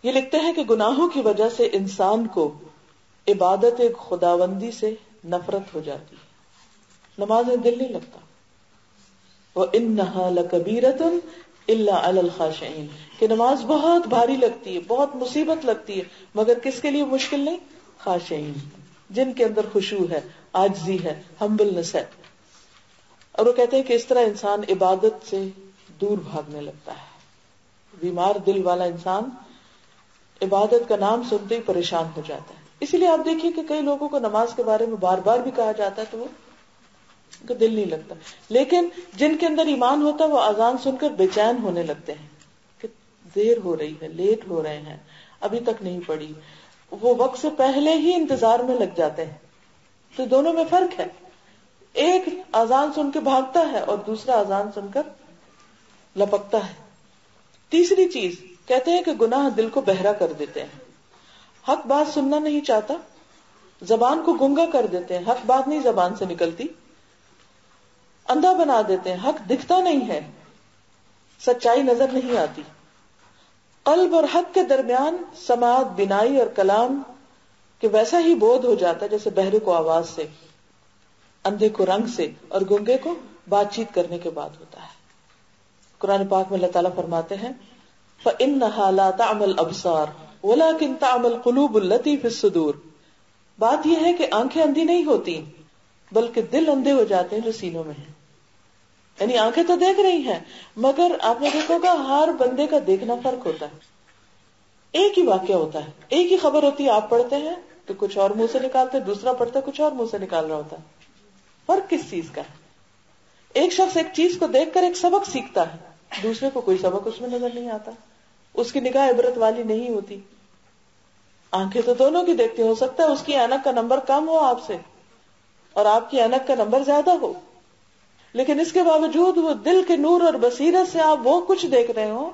یہ لکھتے ہیں کہ گناہوں کی وجہ سے انسان کو عبادت خداوندی سے نفرت ہو جاتی ہے، نماز میں دل نہیں لگتا. وَإِنَّهَا لَكَبِيرَةٌ إِلَّا عَلَى الْخَاشِعِينَ، کہ نماز بہت بھاری لگتی ہے، بہت مصیبت لگتی ہے، مگر کس کے لیے مشکل نہیں؟ خاشعین، جن کے اندر خشوع ہے، عاجزی ہے، ہمبلنس ہے. اور وہ کہتے ہیں کہ اس طرح انسان عبادت سے دور بھاگنے لگتا ہے. بیمار دل والا انسان عبادت کا نام سنتے ہی پریشان ہو جاتا ہے. اسی لیے آپ دیکھیے کہ کئی لوگوں کو نماز کے بارے میں بار بار بھی کہا جاتا ہے تو وہ کا دل نہیں لگتا. لیکن جن کے اندر ایمان ہوتا ہے وہ اذان سن کر بے چین ہونے لگتے ہیں کہ دیر ہو رہی ہے, لیٹ ہو رہے ہیں, ابھی تک نہیں پڑی, وہ وقت سے پہلے ہی انتظار میں لگ جاتے ہیں. تو دونوں میں فرق ہے, ایک اذان سن کے بھاگتا ہے اور دوسرا اذان سن کر لپکتا ہے. تیسری چیز کہتے ہیں کہ گناہ دل کو بہرا کر دیتے ہیں. حق بات سننا نہیں چاہتا, زبان کو گنگا کر دیتے ہیں, حق بات نہیں زبان سے نکلتی. اندھا بنا دیتے ہیں, حق دکھتا نہیں ہے, سچائی نظر نہیں آتی. قلب اور حق کے درمیان سماعت, بینائی اور کلام کہ ویسا ہی بودھ ہو جاتا ہے جیسے بہرے کو آواز سے, اندھے کو رنگ سے اور گنگے کو بات چیت کرنے کے بعد ہوتا ہے. قرآن پاک میں اللہ تعالیٰ فرماتے ہیں فَإِنَّهَا لَا تَعْمَى الْأَبْصَارُ وَلَكِنْ تَعْمَى الْقُلُوبُ الَّتِي فِي الصُّدُورِ. بات یہ ہے کہ آنکھیں اندھی نہیں ہوتی بلکہ دل اندھے ہو جاتے ہیں جو سینوں میں ہیں. یعنی آنکھیں تو دیکھ رہی ہیں مگر آپ نے دیکھو گا ہر بندے کا دیکھنا فرق ہوتا ہے. ایک ہی واقعہ ہوتا ہے, ایک ہی خبر ہوتی ہے, آپ پڑھتے ہیں تو کچھ اور منہ سے نکالتے, دوسرا پڑھتا ہے کچھ اور منہ سے نکال رہا ہوتا ہے. فرق کس چیز کا ہے؟ ایک شخص ایک چیز کو دیکھ کر ایک سبق سیکھتا ہے, دوسرے کو کوئی سبق اس میں نظر نہیں آتا, اس کی نگاہ عبرت والی نہیں ہوتی. آنکھیں تو دونوں کی دیکھتی, ہو سکتا ہے اس کی اینک کا نمبر کم ہو آپ سے اور آپ کی اینک کا نمبر زیادہ ہو, لیکن اس کے باوجود وہ دل کے نور اور بصیرت سے آپ وہ کچھ دیکھ رہے ہو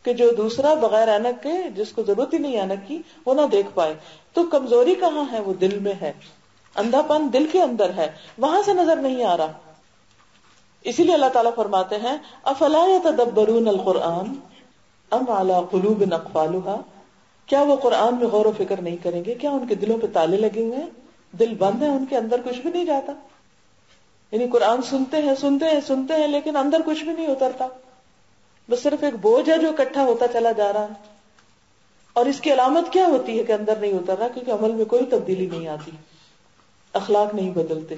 کہ جو دوسرا بغیر اینک کے, جس کو ضرورت ہی نہیں اینک کی, وہ نہ دیکھ پائے. تو کمزوری کہاں ہے؟ وہ دل میں ہے, اندھا پن دل کے اندر ہے, وہاں سے نظر نہیں آ رہا. اسی لیے اللہ تعالیٰ فرماتے ہیں افلا یتدبرون القرآن ام علی قلوب اقفالها. کیا وہ قرآن میں غور و فکر نہیں کریں گے؟ کیا ان کے دلوں پہ تالے لگے ہوئے ہیں, دل بند ہے, ان کے اندر کچھ بھی نہیں جاتا. یعنی قرآن سنتے ہیں سنتے ہیں سنتے ہیں لیکن اندر کچھ بھی نہیں اترتا, بس صرف ایک بوجھ ہے جو اکٹھا ہوتا چلا جا رہا ہے. اور اس کی علامت کیا ہوتی ہے کہ اندر نہیں اتر رہا؟ کیونکہ عمل میں کوئی تبدیلی نہیں آتی, اخلاق نہیں بدلتے,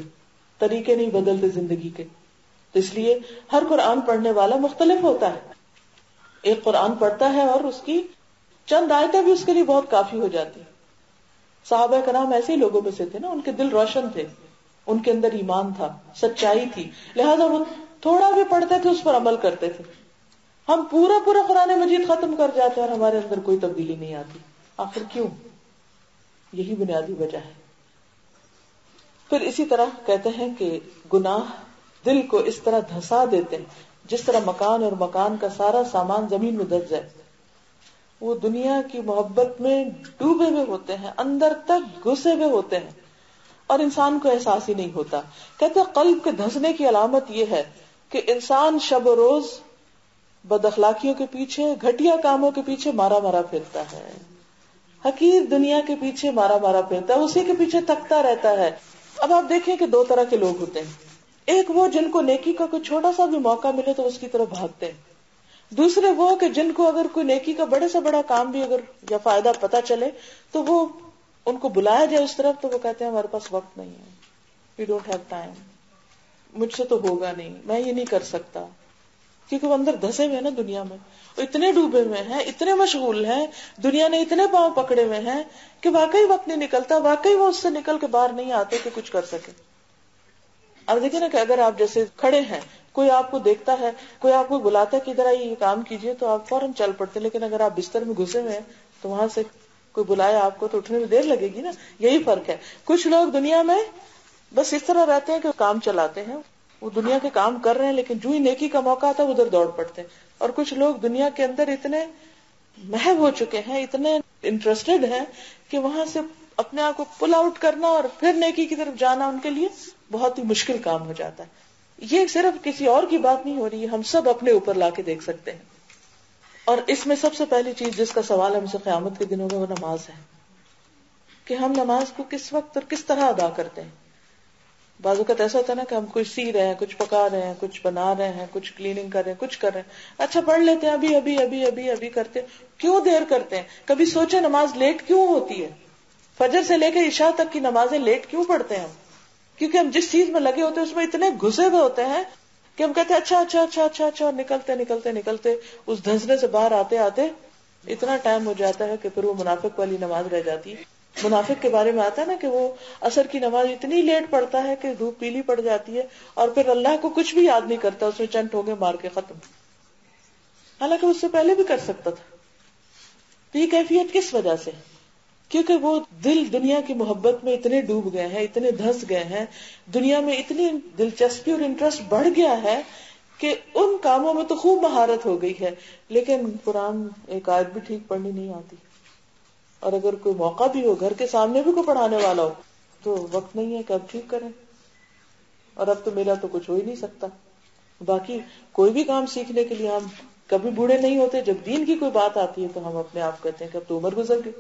طریقے نہیں بدلتے زندگی کے. تو اس لیے ہر قرآن پڑھنے والا مختلف ہوتا ہے. ایک قرآن پڑھتا ہے اور اس کی چند آیتیں بھی اس کے لیے بہت کافی ہو جاتی. صحابہ کرام ایسے ہی لوگوں میں سے تھے نا, ان کے دل روشن تھے, ان کے اندر ایمان تھا, سچائی تھی, لہذا وہ تھوڑا بھی پڑھتے تھے اس پر عمل کرتے تھے. ہم پورا قرآن مجید ختم کر جاتے ہیں اور ہمارے اندر کوئی تبدیلی نہیں آتی. آخر کیوں؟ یہی بنیادی وجہ ہے. پھر اسی طرح کہتے ہیں کہ گناہ دل کو اس طرح دھسا دیتے ہیں جس طرح مکان اور مکان کا سارا سامان زمین میں دھس جائے. وہ دنیا کی محبت میں ڈوبے ہوئے ہوتے ہیں, اندر تک گھسے ہوئے ہوتے ہیں اور انسان کو احساس ہی نہیں ہوتا. کہتے ہیں قلب کے دھسنے کی علامت یہ ہے کہ انسان شب و روز بد اخلاقیوں کے پیچھے, گھٹیا کاموں کے پیچھے مارا مارا پھرتا ہے, حقیر دنیا کے پیچھے مارا مارا پھرتا ہے, اسی کے پیچھے تھکتا رہتا ہے. اب آپ دیکھیں کہ دو طرح کے لوگ ہوتے ہیں. ایک وہ جن کو نیکی کا کوئی چھوٹا سا بھی موقع ملے تو اس کی طرف بھاگتے ہیں. دوسرے وہ کہ جن کو اگر کوئی نیکی کا بڑے سے بڑا کام بھی اگر یا فائدہ پتا چلے تو وہ ان کو بلایا جائے اس طرف تو وہ کہتے ہیں ہمارے پاس وقت نہیں ہے, وی ڈونٹ ہیو ٹائم, مجھ سے تو ہوگا نہیں, میں یہ نہیں کر سکتا. کیونکہ وہ اندر دھسے ہوئے ہیں نا دنیا میں, وہ اتنے ڈوبے ہوئے ہیں, اتنے مشغول ہیں, دنیا نے اتنے پاؤں پکڑے ہوئے ہیں کہ واقعی وقت نہیں نکلتا, واقعی وہ اس سے نکل کے باہر نہیں آتے کہ کچھ کر سکے. اب دیکھیں نا کہ اگر آپ جیسے کھڑے ہیں, کوئی آپ کو دیکھتا ہے, کوئی آپ کو بلاتا ہے کہ ادھر آئیے یہ کام کیجیے تو آپ فوراً چل پڑتے, لیکن اگر آپ بستر میں گھسے ہوئے ہیں تو وہاں سے کوئی بلائے آپ کو تو اٹھنے میں دیر لگے گی نا. یہی فرق ہے. کچھ لوگ دنیا میں بس اس طرح رہتے ہیں کہ کام چلاتے ہیں, وہ دنیا کے کام کر رہے ہیں لیکن جو ہی نیکی کا موقع آتا ہے ادھر دوڑ پڑتے ہیں. اور کچھ لوگ دنیا کے اندر اتنے محو ہو چکے ہیں, اتنے انٹرسٹڈ ہیں کہ وہاں سے اپنے آپ کو پل آؤٹ کرنا اور پھر نیکی کی طرف جانا ان کے لیے بہت ہی مشکل کام ہو جاتا ہے. یہ صرف کسی اور کی بات نہیں ہو رہی ہے, ہم سب اپنے اوپر لا کے دیکھ سکتے ہیں. اور اس میں سب سے پہلی چیز جس کا سوال ہم سے قیامت کے دنوں میں وہ نماز ہے کہ ہم نماز کو کس وقت اور کس طرح ادا کرتے ہیں. بعض اوقات ایسا ہوتا ہے نا کہ ہم کچھ سی رہے ہیں, کچھ پکا رہے ہیں, کچھ بنا رہے ہیں, کچھ کلیننگ کر رہے ہیں, کچھ کر رہے ہیں, اچھا پڑھ لیتے ہیں, ابھی ابھی ابھی ابھی ابھی کرتے ہیں. کیوں دیر کرتے ہیں؟ کبھی سوچے نماز لیٹ کیوں ہوتی ہے؟ فجر سے لے کے عشاء تک کی نمازیں لیٹ کیوں پڑھتے ہیں ہم؟ کیونکہ ہم جس چیز میں لگے ہوتے ہیں اس میں اتنے گھسے ہوئے ہوتے ہیں کہ ہم کہتے ہیں اچھا اچھا اچھا اچھا اچھا, اور نکلتے نکلتے نکلتے اس دھنسنے سے باہر آتے آتے اتنا ٹائم ہو جاتا ہے کہ پھر وہ منافق والی نماز رہ جاتی ہے منافق کے بارے میں آتا ہے نا کہ وہ عصر کی نماز اتنی لیٹ پڑھتا ہے کہ دھوپ پیلی پڑ جاتی ہے اور پھر اللہ کو کچھ بھی یاد نہیں کرتا، اس میں چند ٹھونگے مار کے ختم، حالانکہ اس سے پہلے بھی کر سکتا تھا. تو یہ کیفیت کس وجہ سے؟ کیونکہ وہ دل دنیا کی محبت میں اتنے ڈوب گئے ہیں، اتنے دھس گئے ہیں، دنیا میں اتنی دلچسپی اور انٹرسٹ بڑھ گیا ہے کہ ان کاموں میں تو خوب مہارت ہو گئی ہے، لیکن قرآن ایک آیت بھی ٹھیک پڑھنی نہیں آتی. اور اگر کوئی موقع بھی ہو، گھر کے سامنے بھی کوئی پڑھانے والا ہو، تو وقت نہیں ہے کہ اب ٹھیک کریں، اور اب تو میرا تو کچھ ہو ہی نہیں سکتا. باقی کوئی بھی کام سیکھنے کے لیے ہم کبھی بوڑھے نہیں ہوتے. جب دین کی کوئی بات آتی ہے تو ہم اپنے آپ کہتے ہیں کہ اب تو عمر گزر گئی.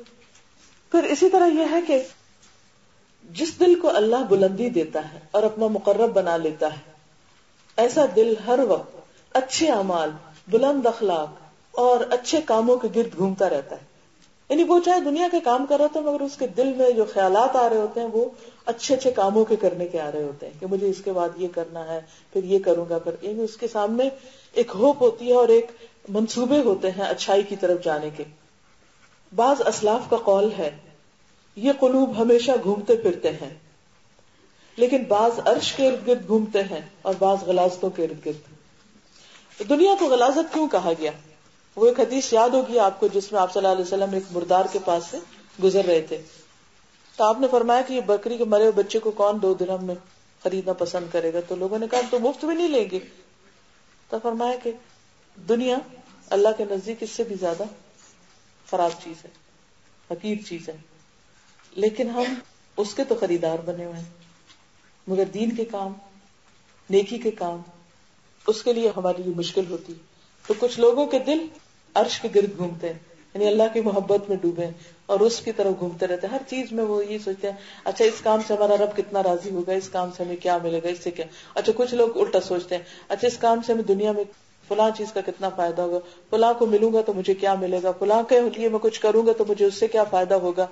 پھر اسی طرح یہ ہے کہ جس دل کو اللہ بلندی دیتا ہے اور اپنا مقرب بنا لیتا ہے، ایسا دل ہر وقت اچھے اعمال، بلند اخلاق اور اچھے کاموں کے گرد گھومتا رہتا ہے. یعنی وہ چاہے دنیا کے کام کر رہا تھا، مگر اس کے دل میں جو خیالات آ رہے ہوتے ہیں وہ اچھے اچھے کاموں کے کرنے کے آ رہے ہوتے ہیں کہ مجھے اس کے بعد یہ کرنا ہے، پھر یہ کروں گا. پھر یعنی اس کے سامنے ایک ہوپ ہوتی ہے اور ایک منصوبے ہوتے ہیں اچھائی کی طرف جانے کے. بعض اسلاف کا قول ہے یہ قلوب ہمیشہ گھومتے پھرتے ہیں، لیکن بعض عرش کے ارد گرد گھومتے ہیں اور بعض غلاظتوں کے ارد گرد. دنیا کو غلاظت کیوں کہا گیا؟ وہ ایک حدیث یاد ہوگی آپ کو جس میں آپ صلی اللہ علیہ وسلم ایک مردار کے پاس سے گزر رہے تھے، تو آپ نے فرمایا کہ یہ بکری کے مرے ہوئے بچے کو کون 2 درہم میں خریدنا پسند کرے گا؟ تو لوگوں نے کہا ہم تو مفت میں نہیں لیں گے. تو فرمایا کہ دنیا اللہ کے نزدیک اس سے بھی زیادہ خراب چیز ہے، حقیر چیز ہے، لیکن ہم اس کے تو خریدار بنے ہوئے ہیں، مگر دین کے کام، نیکی کے کام، اس کے لیے ہمارے لیے مشکل ہوتی. تو کچھ لوگوں کے دل عرش کے گرد گھومتے ہیں، یعنی اللہ کی محبت میں ڈوبے اور اس کی طرف گھومتے رہتے ہیں. ہر چیز میں وہ یہ سوچتے ہیں اچھا اس کام سے ہمارا رب کتنا راضی ہوگا، اس کام سے ہمیں کیا ملے گا، اس سے کیا. اچھا کچھ لوگ الٹا سوچتے ہیں اچھا اس کام سے ہمیں دنیا میں فلاں چیز کا کتنا فائدہ ہوگا، فلاں کو ملوں گا تو مجھے کیا ملے گا، فلاں کے لیے میں کچھ کروں گا تو مجھے اس سے کیا فائدہ ہوگا.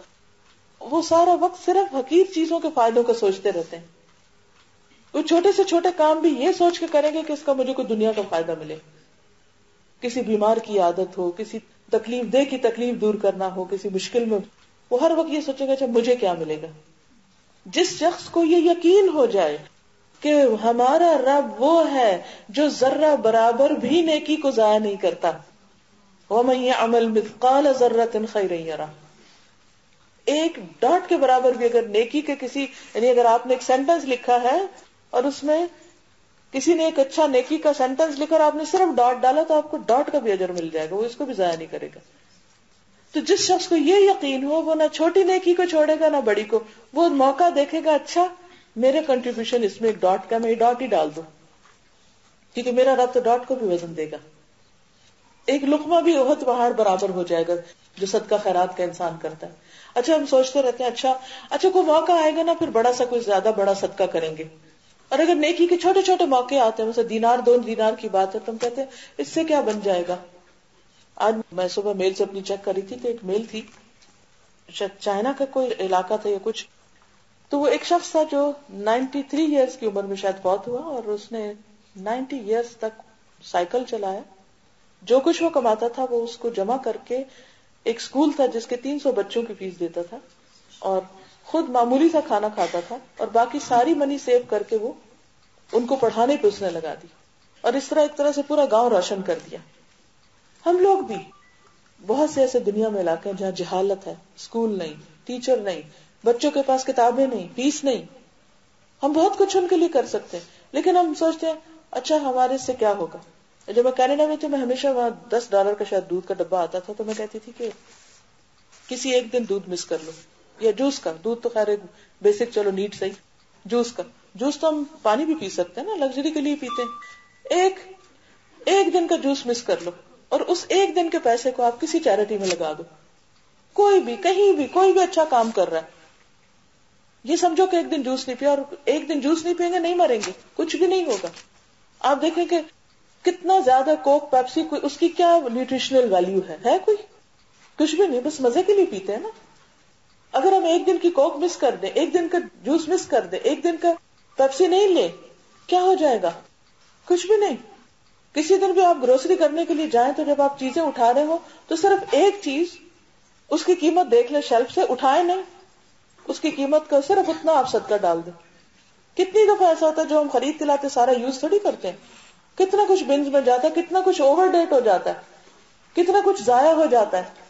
وہ سارا وقت صرف حقیر چیزوں کے فائدوں کو سوچتے رہتے ہیں. وہ چھوٹے سے چھوٹے کام بھی یہ سوچ کے کریں گے کہ اس کا مجھے کوئی دنیا کا فائدہ ملے. کسی بیمار کی عادت ہو، کسی تکلیف دہ کی تکلیف دور کرنا ہو، کسی مشکل میں، وہ ہر وقت یہ سوچے گا اچھا مجھے کیا ملے گا. جس شخص کو یہ یقین ہو جائے کہ ہمارا رب وہ ہے جو ذرہ برابر بھی نیکی کو ضائع نہیں کرتا، وَمَن يَعْمَلْ مِثْقَالَ ذَرَّةٍ خَيْرًا يَرَهُ، ایک ڈاٹ کے برابر بھی اگر نیکی کے کسی، یعنی اگر آپ نے ایک سینٹنس لکھا ہے اور اس میں کسی نے ایک اچھا نیکی کا سینٹنس لکھا اور آپ نے صرف ڈاٹ ڈالا تو آپ کو ڈاٹ کا بھی اجر مل جائے گا، وہ اس کو بھی ضائع نہیں کرے گا. تو جس شخص کو یہ یقین ہو وہ نہ چھوٹی نیکی کو چھوڑے گا نہ بڑی کو، وہ موقع دیکھے گا اچھا میرے کنٹریبیوشن اس میں ایک ڈاٹ کا، میں یہ ڈاٹ ہی ڈال دوں کیونکہ میرا رب تو ڈاٹ کو بھی وزن دے گا. ایک لقمہ بھی احد پہاڑ برابر ہو جائے گا جو صدقہ خیرات کا انسان کرتا ہے. اچھا ہم سوچتے رہتے ہیں اچھا کوئی موقع آئے گا نا پھر بڑا سا کوئی زیادہ بڑا صدقہ کریں گے، اور اگر نیکی کے چھوٹے چھوٹے موقع آتے ہیں، مثلا دینار 2 دینار کی بات ہے، تم کہتے ہیں اس سے کیا بن جائے گا. آج میں صبح میل سے اپنی چیک کر رہی تھی تو ایک میل تھی، چائنا کا کوئی علاقہ تھا یا کچھ، تو وہ ایک شخص تھا جو 93 ایئرس کی عمر میں شاید فوت ہوا، اور اس نے 90 ایئرس تک سائیکل چلایا. جو کچھ وہ کماتا تھا وہ اس کو جمع کر کے ایک اسکول تھا جس کے 300 بچوں کی فیس دیتا تھا، اور خود معمولی سا کھانا کھاتا تھا، اور باقی ساری منی سیو کر کے وہ ان کو پڑھانے پہ اس نے لگا دی، اور اس طرح ایک طرح سے پورا گاؤں روشن کر دیا. ہم لوگ بھی بہت سے ایسے دنیا میں علاقے ہیں جہاں جہالت ہے، اسکول نہیں، ٹیچر نہیں، بچوں کے پاس کتابیں نہیں، فیس نہیں. ہم بہت کچھ ان کے لیے کر سکتے ہیں، لیکن ہم سوچتے ہیں اچھا ہمارے سے کیا ہوگا. جب میں کینیڈا میں تھی میں ہمیشہ وہاں $10 کا شاید دودھ کا ڈبہ آتا تھا، تو میں کہتی تھی کہ کسی ایک دن دودھ مس کر لو، یا جوس کا، دودھ تو خیر بیسک چلو نیڈ صحیح، جوس تو ہم پانی بھی پی سکتے ہیں نا، لگژری کے لیے پیتے ہیں. ایک دن کا جوس مس کر لو اور اس ایک دن کے پیسے کو آپ کسی چیریٹی میں لگا دو. کوئی بھی کہیں بھی کوئی بھی اچھا کام کر رہا ہے، یہ سمجھو کہ ایک دن جوس نہیں پیا، اور ایک دن جوس نہیں پیئیں گے نہیں مریں گے، کچھ بھی نہیں ہوگا. آپ دیکھیں کہ کتنا زیادہ کوک پیپسی اس کی کیا نیوٹریشنل ویلیو ہے کوئی؟ کچھ بھی نہیں، بس مزے کے لیے پیتے ہیں نا. اگر ہم ایک دن کی کوک مس کر دیں، ایک دن کا جوس مس کر دیں، ایک دن کا پیپسی نہیں لیں، کیا ہو جائے گا؟ کچھ بھی نہیں. کسی دن بھی آپ گروسری کرنے کے لیے جائیں تو جب آپ چیزیں اٹھا رہے ہو تو صرف ایک چیز اس کی قیمت دیکھ لیں شیلف سے، اٹھائے نہیں، اس کی قیمت کا صرف اتنا آپ صدقہ ڈال دیں. کتنی دفعہ ایسا ہوتا ہے جو ہم خرید کے لاتے سارا یوز تھوڑی کرتے ہیں, کتنا کچھ بنز میں جاتا ہے, کتنا کچھ اوور ڈیٹ ہو جاتا ہے, کتنا کچھ ضائع ہو جاتا ہے.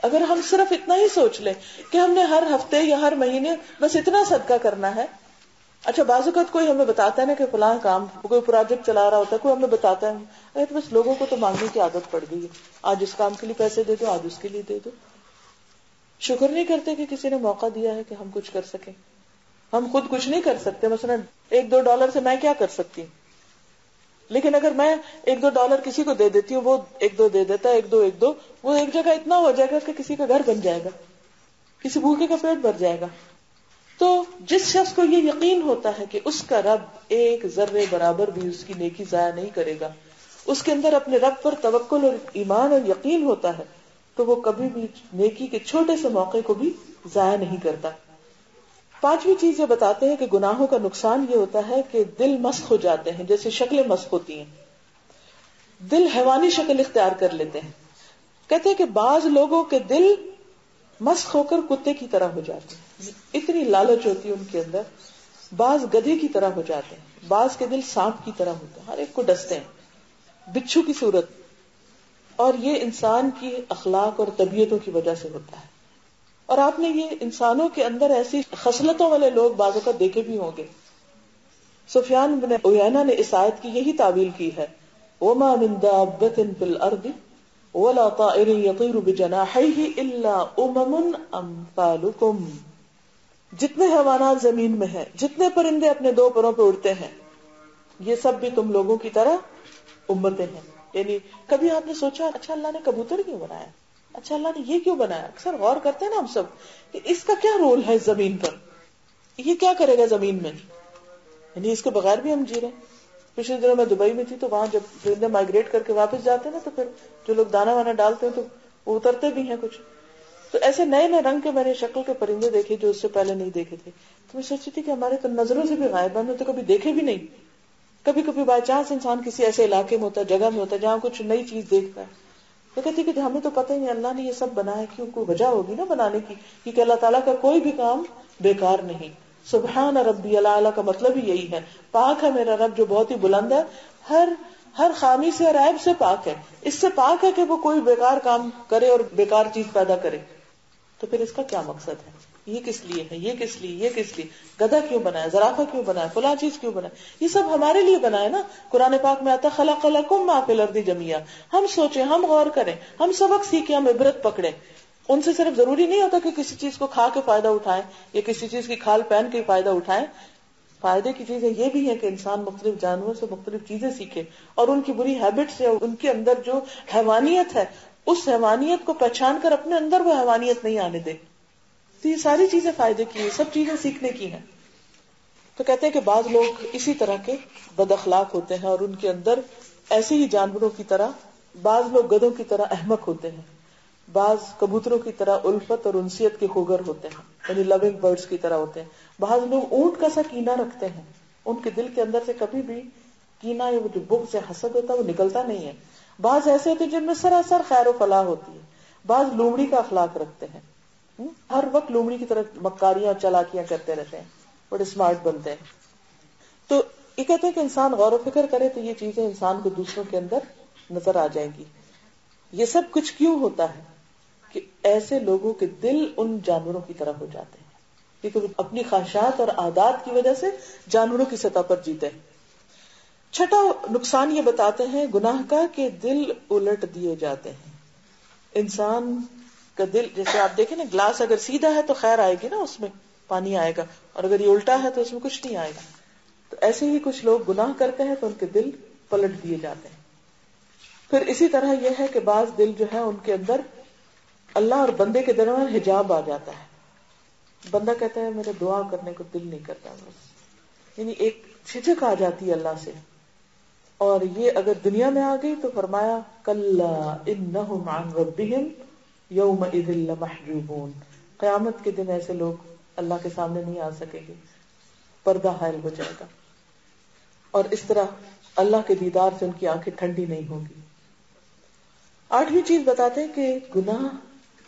اگر ہم صرف اتنا ہی سوچ لیں کہ ہم نے ہر ہفتے یا ہر مہینے بس اتنا صدقہ کرنا ہے. اچھا بعض اوقات کوئی ہمیں بتاتا ہے نا کہ فلاں کام, کوئی پروجیکٹ چلا رہا ہوتا ہے, کوئی ہمیں بتاتا ہے, تو بس لوگوں کو تو مانگنے کی عادت پڑ گئی ہے, آج اس کام کے لیے پیسے دے دو, آج اس کے لیے دے دو. شکر نہیں کرتے کہ کسی نے موقع دیا ہے کہ ہم کچھ کر سکیں. ہم خود کچھ نہیں کر سکتے, مثلا $1-2 سے میں کیا کر سکتی ہوں, لیکن اگر میں $1-2 کسی کو دے دیتی ہوں, وہ 1-2 دے دیتا ہے, 1-2 وہ ایک جگہ اتنا ہو جائے گا کہ کسی کا گھر بن جائے گا, کسی بھوکے کا پیٹ بھر جائے گا. تو جس شخص کو یہ یقین ہوتا ہے کہ اس کا رب ایک ذرے برابر بھی اس کی نیکی ضائع نہیں کرے گا, اس کے اندر اپنے رب پر توکل اور ایمان اور یقین ہوتا ہے, تو وہ کبھی بھی نیکی کے چھوٹے سے موقع کو بھی ضائع نہیں کرتا. پانچویں چیز یہ بتاتے ہیں کہ گناہوں کا نقصان یہ ہوتا ہے کہ دل مسخ ہو جاتے ہیں, جیسے شکلیں مسخ ہوتی ہیں, دل حیوانی شکل اختیار کر لیتے ہیں. کہتے ہیں کہ بعض لوگوں کے دل مسخ ہو کر کتے کی طرح ہو جاتے ہیں, اتنی لالچ ہوتی ہے ان کے اندر. بعض گدھے کی طرح ہو جاتے ہیں, بعض کے دل سانپ کی طرح ہوتے ہیں, ہر ایک کو ڈستے ہیں, بچھو کی صورت. اور یہ انسان کی اخلاق اور طبیعتوں کی وجہ سے ہوتا ہے. اور آپ نے یہ انسانوں کے اندر ایسی خصلتوں والے لوگ بعضوں کا دیکھے بھی ہوں گے. سفیان بن عیینہ نے اس آیت کی یہی تعویل کی ہے, وَمَا مِن دَابَّةٍ فِي الْأَرْضِ وَلَا طَائِرٍ يَطِيرُ بِجَنَاحَيْهِ إِلَّا أُمَمٌ أَمْثَالُكُمْ. جتنے حیوانات زمین میں ہیں, جتنے پرندے اپنے دو پروں پہ اڑتے ہیں, یہ سب بھی تم لوگوں کی طرح امتیں ہیں. یعنی کبھی آپ نے سوچا اچھا اللہ نے کبوتر کیوں بنایا, اچھا اللہ نے یہ کیوں بنایا؟ اکثر غور کرتے ہیں نا ہم سب کہ اس کا کیا رول ہے زمین پر, یہ کیا کرے گا زمین میں, یعنی اس کے بغیر بھی ہم جی رہے ہیں. پچھلے دنوں میں دبئی میں تھی, تو وہاں جب پرندے مائگریٹ کر کے واپس جاتے ہیں نا, تو پھر جو لوگ دانا وانا ڈالتے ہیں تو وہ اترتے بھی ہیں کچھ. تو ایسے نئے نئے رنگ کے میں نے شکل کے پرندے دیکھے جو اس سے پہلے نہیں دیکھے تھے. تو میں سوچی تھی کہ ہمارے تو نظروں سے بھی غائب, ہم نے تو کبھی دیکھے بھی نہیں. کبھی کبھی بائی چانس انسان کسی ایسے علاقے میں ہوتا ہے, جگہ میں ہوتا ہے جہاں کچھ نئی چیز دیکھتا ہے, تو کہتی کہ ہمیں تو پتہ ہی نہیں اللہ نے یہ سب بنایا کیوں, کوئی وجہ ہوگی نا بنانے کی, کیونکہ اللہ تعالیٰ کا کوئی بھی کام بیکار نہیں. سبحان ربی الاعلی کا مطلب ہی یہی ہے, پاک ہے میرا رب جو بہت ہی بلند ہے, ہر خامی سے اور عیب سے پاک ہے. اس سے پاک ہے کہ وہ کوئی بیکار کام کرے اور بیکار چیز پیدا کرے. تو پھر اس کا کیا مقصد ہے, یہ کس لیے ہے, یہ کس لیے, یہ کس لیے, گدھا کیوں بنایا, زرافہ کیوں بنایا, فلاں چیز کیوں بنایا, یہ سب ہمارے لیے بنایا نا. قرآن پاک میں آتا خلق لکم ما فی الارض جميعا. ہم سوچیں, ہم غور کریں, ہم سبق سیکھیں, ہم عبرت پکڑیں. ان سے صرف ضروری نہیں ہوتا کہ کسی چیز کو کھا کے فائدہ اٹھائیں یا کسی چیز کی کھال پہن کے فائدہ اٹھائیں. فائدے کی چیزیں یہ بھی ہے کہ انسان مختلف جانوروں سے مختلف چیزیں سیکھے اور ان کی بری ہیبٹس یا ان کے اندر جو حیوانیت ہے اس حیوانیت کو پہچان کر اپنے اندر وہ حیوانیت نہیں آنے دے. تو یہ ساری چیزیں فائدے کی ہیں, سب چیزیں سیکھنے کی ہیں. تو کہتے ہیں کہ بعض لوگ اسی طرح کے بد اخلاق ہوتے ہیں اور ان کے اندر ایسے ہی جانوروں کی طرح, بعض لوگ گدھوں کی طرح احمق ہوتے ہیں, بعض کبوتروں کی طرح الفت اور انسیت کے خوگر ہوتے ہیں, یعنی لونگ برڈز کی طرح ہوتے ہیں. بعض لوگ اونٹ کا سا کینہ رکھتے ہیں, ان کے دل کے اندر سے کبھی بھی کینہ یا جو بغض یا حسد ہوتا ہے وہ نکلتا نہیں ہے. بعض ایسے ہوتے ہیں جن میں سراسر خیر و فلاح ہوتی ہے. بعض لومڑی کا اخلاق رکھتے ہیں, ہر وقت لومڑی کی طرح مکاریاں اور چالاکیاں کرتے رہتے ہیں, بڑے اسمارٹ بنتے ہیں. تو یہ کہتے ہیں کہ انسان غور و فکر کرے تو یہ چیزیں انسان کو دوسروں کے اندر نظر آ جائیں گی. یہ سب کچھ کیوں ہوتا ہے کہ ایسے لوگوں کے دل ان جانوروں کی طرح ہو جاتے ہیں, کیونکہ اپنی خواہشات اور عادات کی وجہ سے جانوروں کی سطح پر جیتے ہیں. چھٹا نقصان یہ بتاتے ہیں گناہ کا کہ دل الٹ دیے جاتے ہیں. انسان کا دل, جیسے آپ دیکھیں نا, گلاس اگر سیدھا ہے تو خیر آئے گی نا, اس میں پانی آئے گا, اور اگر یہ الٹا ہے تو اس میں کچھ نہیں آئے گا. تو ایسے ہی کچھ لوگ گناہ کرتے ہیں تو ان کے دل پلٹ دیے جاتے ہیں. پھر اسی طرح یہ ہے کہ بعض دل جو ہے ان کے اندر اللہ اور بندے کے درمیان حجاب آ جاتا ہے. بندہ کہتا ہے میرے دعا کرنے کو دل نہیں کرتا, بس یعنی ایک جھجک آ جاتی ہے اللہ سے. اور یہ اگر دنیا میں آ گئی تو فرمایا کلا انہم عن ربہم یومئذ لمحجوبون. قیامت کے دن ایسے لوگ اللہ کے سامنے نہیں آ سکیں گے, پردہ حائل ہو جائے گا, اور اس طرح اللہ کے دیدار سے ان کی آنکھیں ٹھنڈی نہیں ہوں گی. آٹھویں چیز بتاتے ہیں کہ گناہ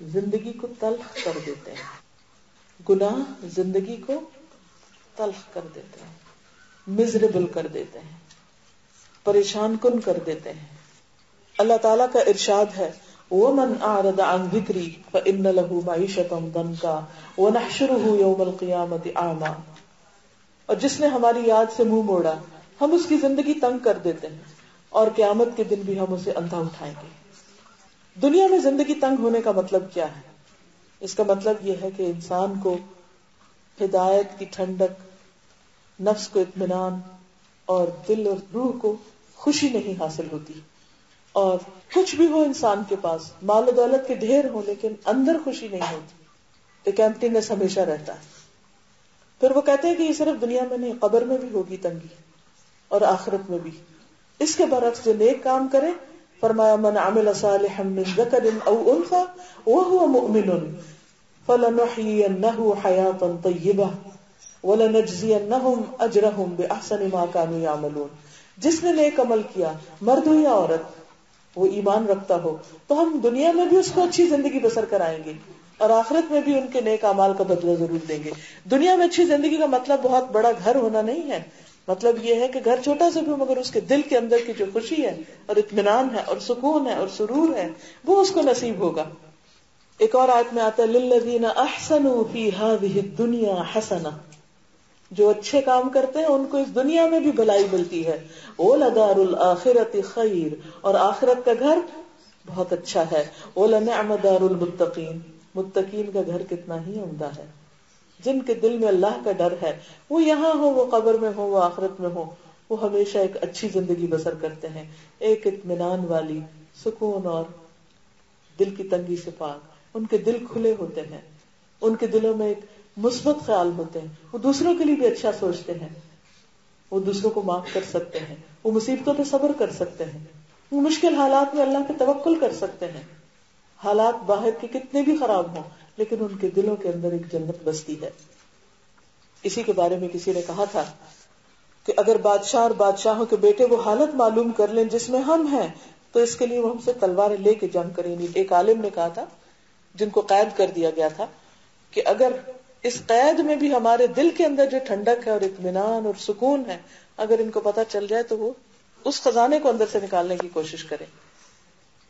زندگی کو تلخ کر دیتے ہیں. گناہ زندگی کو تلخ کر دیتے ہیں، مزریبل کر دیتے ہیں، پریشان کن کر دیتے ہیں. اللہ تعالیٰ کا ارشاد ہے وَمَنْ أَعْرَضَ عَنْ ذِكْرِي فَإِنَّ لَهُ مَعِيشَةً ضَنْكًا وَنَحْشُرُهُ يَوْمَ الْقِيَامَةِ أَعْمَى، اور جس نے ہماری یاد سے منہ موڑا ہم اس کی زندگی تنگ کر دیتے ہیں اور قیامت کے دن بھی ہم اسے اندھا اٹھائیں گے. دنیا میں زندگی تنگ ہونے کا مطلب کیا ہے؟ اس کا مطلب یہ ہے کہ انسان کو ہدایت کی ٹھنڈک، نفس کو اطمینان اور دل اور روح کو خوشی نہیں حاصل ہوتی. اور کچھ بھی ہو انسان کے پاس، مال و دولت کے ڈھیر ہو، لیکن اندر خوشی نہیں ہوتی، ایک ایمپٹینس ہمیشہ رہتا ہے. پھر وہ کہتے ہیں کہ یہ صرف دنیا میں نہیں، قبر میں بھی ہوگی تنگی اور آخرت میں بھی. اس کے برعکس جو نیک کام کرے، فرمایا من عمل صالحا من ذکر او انثى وهو مؤمن فلنحيينه حياة طیبہ ولنجزینهم اجرهم باحسن ما كانوا يعملون. جس نے نیک عمل کیا، مرد ہو یا عورت، وہ ایمان رکھتا ہو، تو ہم دنیا میں بھی اس کو اچھی زندگی بسر کرائیں گے اور آخرت میں بھی ان کے نیک اعمال کا بدلہ ضرور دیں گے. دنیا میں اچھی زندگی کا مطلب بہت بڑا گھر ہونا نہیں ہے، مطلب یہ ہے کہ گھر چھوٹا سا بھی ہو مگر اس کے دل کے اندر کی جو خوشی ہے اور اطمینان ہے اور سکون ہے اور سرور ہے وہ اس کو نصیب ہوگا. ایک اور آیت میں آتا ہے للذین احسنوا فی ہذہ الدنیا حسنہ، جو اچھے کام کرتے ہیں ان کو اس دنیا میں بھی بھلائی ملتی ہے. وَلَدَارُ الْآخِرَةِ خَيْرٌ، اور آخرت کا گھر بہت اچھا ہے. وَلَنِعْمَ دَارُ الْمُتَّقِينَ، متقین کا گھر کتنا ہی عمدہ ہے. جن کے دل میں اللہ کا ڈر ہے، وہ یہاں ہو، وہ قبر میں ہو، وہ آخرت میں ہو، وہ ہمیشہ ایک اچھی زندگی بسر کرتے ہیں، ایک اطمینان والی، سکون اور دل کی تنگی سے پاک. ان کے دل کھلے ہوتے ہیں، ان کے دلوں میں ایک مثبت خیال ہوتے ہیں، وہ دوسروں کے لیے بھی اچھا سوچتے ہیں، وہ دوسروں کو معاف کر سکتے ہیں، وہ مصیبتوں پہ صبر کر سکتے ہیں، وہ مشکل حالات میں اللہ پہ توکل کر سکتے ہیں. حالات باہر کے کتنے بھی خراب ہوں لیکن ان کے دلوں کے اندر ایک جنت بستی ہے. اسی کے بارے میں کسی نے کہا تھا کہ اگر بادشاہ اور بادشاہوں کے بیٹے وہ حالت معلوم کر لیں جس میں ہم ہیں تو اس کے لیے وہ ہم سے تلواریں لے کے جنگ کریں گے. ایک عالم نے کہا تھا جن کو قید کر دیا گیا تھا کہ اگر اس قید میں بھی ہمارے دل کے اندر جو ٹھنڈک ہے اور اطمینان اور سکون ہے، اگر ان کو پتہ چل جائے تو وہ اس خزانے کو اندر سے نکالنے کی کوشش کریں.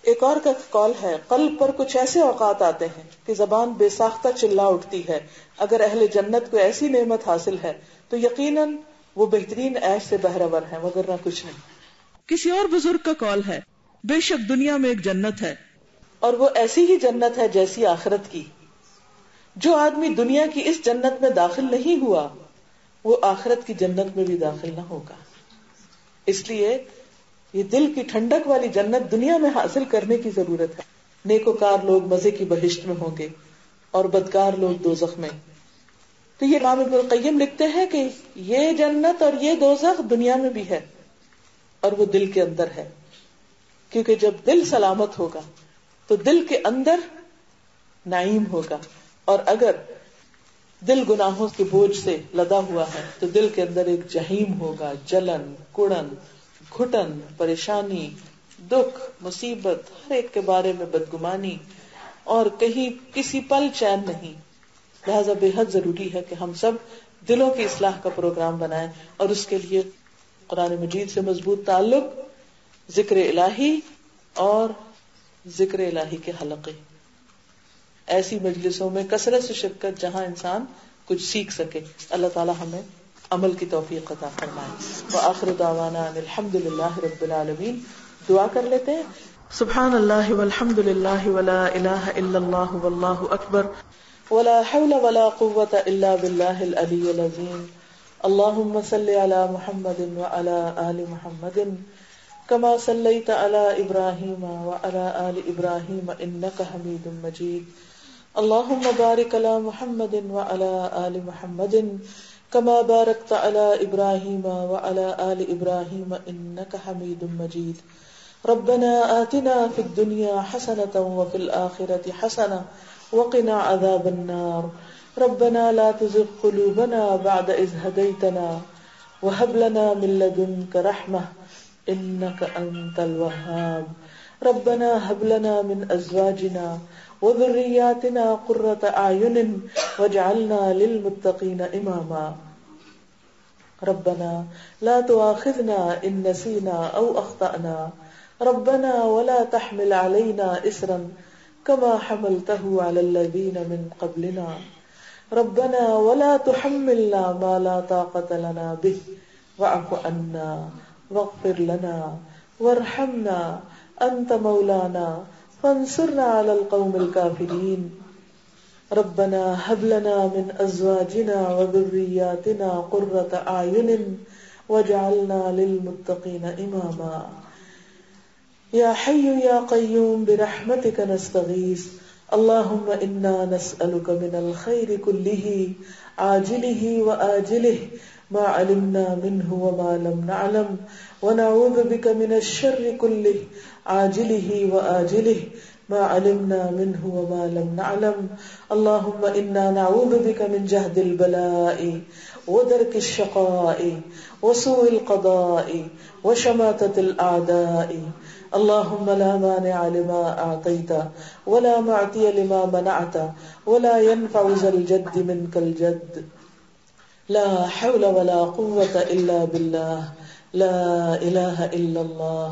ایک اور کا قول ہے قلب پر کچھ ایسے اوقات آتے ہیں کہ زبان بے ساختہ چلا اٹھتی ہے. اگر اہل جنت کو ایسی نعمت حاصل ہے تو یقیناً وہ بہترین عیش سے بہرور ہے مگر نہ کچھ نہیں. کسی اور بزرگ کا قول ہے بے شک دنیا میں ایک جنت ہے اور وہ ایسی ہی جنت ہے جیسی آخرت کی. جو آدمی دنیا کی اس جنت میں داخل نہیں ہوا وہ آخرت کی جنت میں بھی داخل نہ ہوگا. اس لیے یہ دل کی ٹھنڈک والی جنت دنیا میں حاصل کرنے کی ضرورت ہے. نیکوکار لوگ مزے کی بہشت میں ہوں گے اور بدکار لوگ دوزخ میں. تو یہ امام ابن القیم لکھتے ہیں کہ یہ جنت اور یہ دوزخ دنیا میں بھی ہے اور وہ دل کے اندر ہے. کیونکہ جب دل سلامت ہوگا تو دل کے اندر نعیم ہوگا، اور اگر دل گناہوں کے بوجھ سے لدا ہوا ہے تو دل کے اندر ایک جہیم ہوگا، جلن، کڑن، گھٹن، پریشانی، دکھ، مصیبت، ہر ایک کے بارے میں بدگمانی اور کہیں کسی پل چین نہیں. لہذا بے حد ضروری ہے کہ ہم سب دلوں کی اصلاح کا پروگرام بنائیں اور اس کے لیے قرآن مجید سے مضبوط تعلق، ذکر الہی اور ذکر الہی کے حلقے، ایسی مجلسوں میں کثرت سے شرکت جہاں انسان کچھ سیکھ سکے. اللہ تعالی ہمیں عمل کی توفیق عطا فرمائے. وآخر دعوانا ان الحمد للہ رب العالمین. دعا کر لیتے ہیں. سبحان اللہ والحمد للہ ولا الہ الا اللہ واللہ اکبر ولا حول ولا قوة الا باللہ العلی العظیم. اللہم صل علی محمد وعلی آل محمد كما صليت على إبراهيم وعلى آل إبراهيم إنك حميد مجيد. اللهم بارك على محمد وعلى آل محمد كما باركت على إبراهيم وعلى آل إبراهيم إنك حميد مجيد. ربنا آتنا في الدنيا حسنة وفي الآخرة حسنة وقنا عذاب النار. ربنا لا تزغ قلوبنا بعد إذ هديتنا وهب لنا من لدنك رحمة إنك أنت الوهاب. ربنا هب لنا من أزواجنا وذرياتنا قرة أعين واجعلنا للمتقين إماما ربنا لا تؤاخذنا إن نسينا أو أخطأنا ربنا ولا تحمل علينا إصرا كما حملته على الذين من قبلنا ربنا ولا تحملنا ما لا طاقة لنا به واعف عنا واغفر لنا وارحمنا أنت مولانا فانصرنا على القوم الكافرين ربنا هب لنا من أزواجنا وذرياتنا قرة أعين واجعلنا للمتقين إماما يا حي يا قيوم برحمتك نستغيث اللهم إنا نسألك من الخير كله عاجله وآجله ما علمنا منه وما لم نعلم ونعوذ بك من الشر كله عاجله وآجله ما علمنا منه وما لم نعلم اللهم إنا نعوذ بك من جهد البلاء ودرك الشقاء وسوء القضاء وشماتة الأعداء اللهم لا مانع لما أعطيت ولا معطي لما منعت ولا ينفع ذا الجد منك الجد لا حول ولا قوة إلا بالله لا إله إلا الله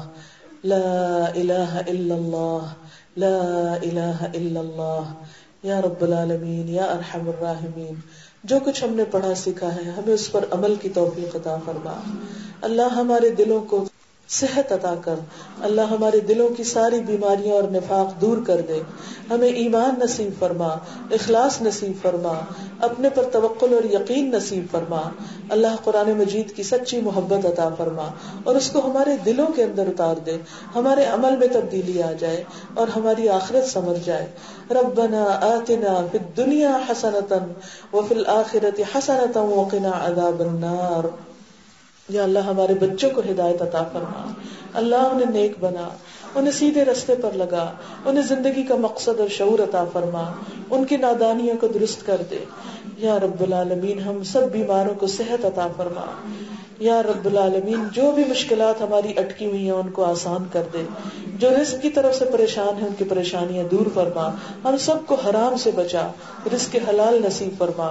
لا إله إلا الله لا إله إلا الله یا رب العالمین یا ارحم الراحمین جو کچھ ہم نے پڑھا سیکھا ہے ہمیں اس پر عمل کی توفیق عطا فرما اللہ ہمارے دلوں کو صحت عطا کر اللہ ہمارے دلوں کی ساری بیماریاں اور نفاق دور کر دے ہمیں ایمان نصیب فرما اخلاص نصیب فرما اپنے پر توکل اور یقین نصیب فرما اللہ قرآن مجید کی سچی محبت عطا فرما اور اس کو ہمارے دلوں کے اندر اتار دے ہمارے عمل میں تبدیلی آ جائے اور ہماری آخرت سمجھ جائے ربنا آتنا فی الدنیا حسنۃ وفی الآخرۃ حسنۃ وقنا عذاب النار یا اللہ ہمارے بچوں کو ہدایت عطا فرما اللہ انہیں نیک بنا انہیں سیدھے رستے پر لگا انہیں زندگی کا مقصد اور شعور عطا فرما ان کی نادانیوں کو درست کر دے یا رب العالمین ہم سب بیماروں کو صحت عطا فرما یا رب العالمین جو بھی مشکلات ہماری اٹکی ہوئی ہیں ان کو آسان کر دے جو رزق کی طرف سے پریشان ہیں ان کی پریشانیاں دور فرما ہم سب کو حرام سے بچا رزق حلال نصیب فرما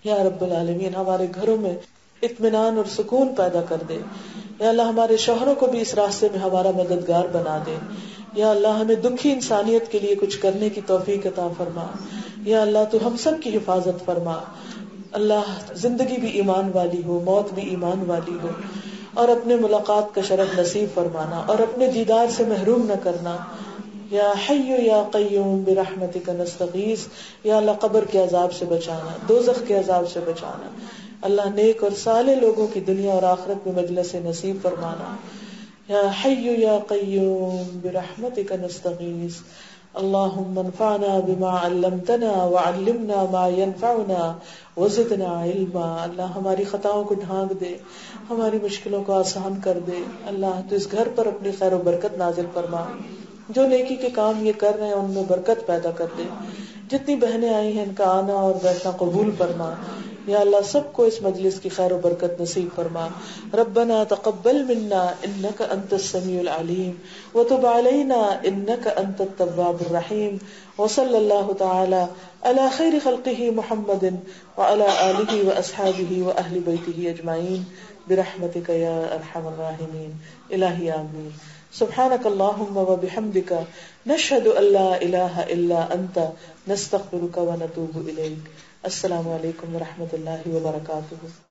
یا رب العالمین ہمارے گھروں میں اطمینان اور سکون پیدا کر دے یا اللہ ہمارے شوہروں کو بھی اس راستے میں ہمارا مددگار بنا دے یا اللہ ہمیں دکھی انسانیت کے لیے کچھ کرنے کی توفیق عطا فرما یا اللہ تو ہم سب کی حفاظت فرما اللہ زندگی بھی ایمان والی ہو موت بھی ایمان والی ہو اور اپنے ملاقات کا شرف نصیب فرمانا اور اپنے دیدار سے محروم نہ کرنا یا حی یا قیوم برحمتک نستغیث یا اللہ قبر کے عذاب سے بچانا دوزخ کے عذاب سے بچانا اللہ نیک اور صالح لوگوں کی دنیا اور آخرت میں مجلس نصیب فرمانا یا حی یا قیوم برحمتک نستغیث اللہم انفعنا بما علمتنا وعلمنا ما ينفعنا وزدنا علما اللہ ہماری خطاؤں کو ڈھانک دے ہماری مشکلوں کو آسان کر دے اللہ تو اس گھر پر اپنی خیر و برکت نازل فرما جو نیکی کے کام یہ کر رہے ہیں ان میں برکت پیدا کر دے جتنی بہنیں آئی ہیں ان کا آنا اور بیٹھنا قبول فرما یا اللہ سب کو اس مجلس کی خیر و برکت نصیب فرما ربنا تقبل منا انك انت السميع العليم وتب علينا انك انت التواب الرحيم وصلى الله تعالى على خير خلقه محمد وعلى آله واصحابه واهل بيته اجمعين برحمتك يا ارحم الراحمين الہی آمین سبحانك اللهم وبحمدك نشهد ان لا اله الا انت نستغفرك ونتوب اليك السلام علیکم ورحمۃ اللہ وبرکاتہ.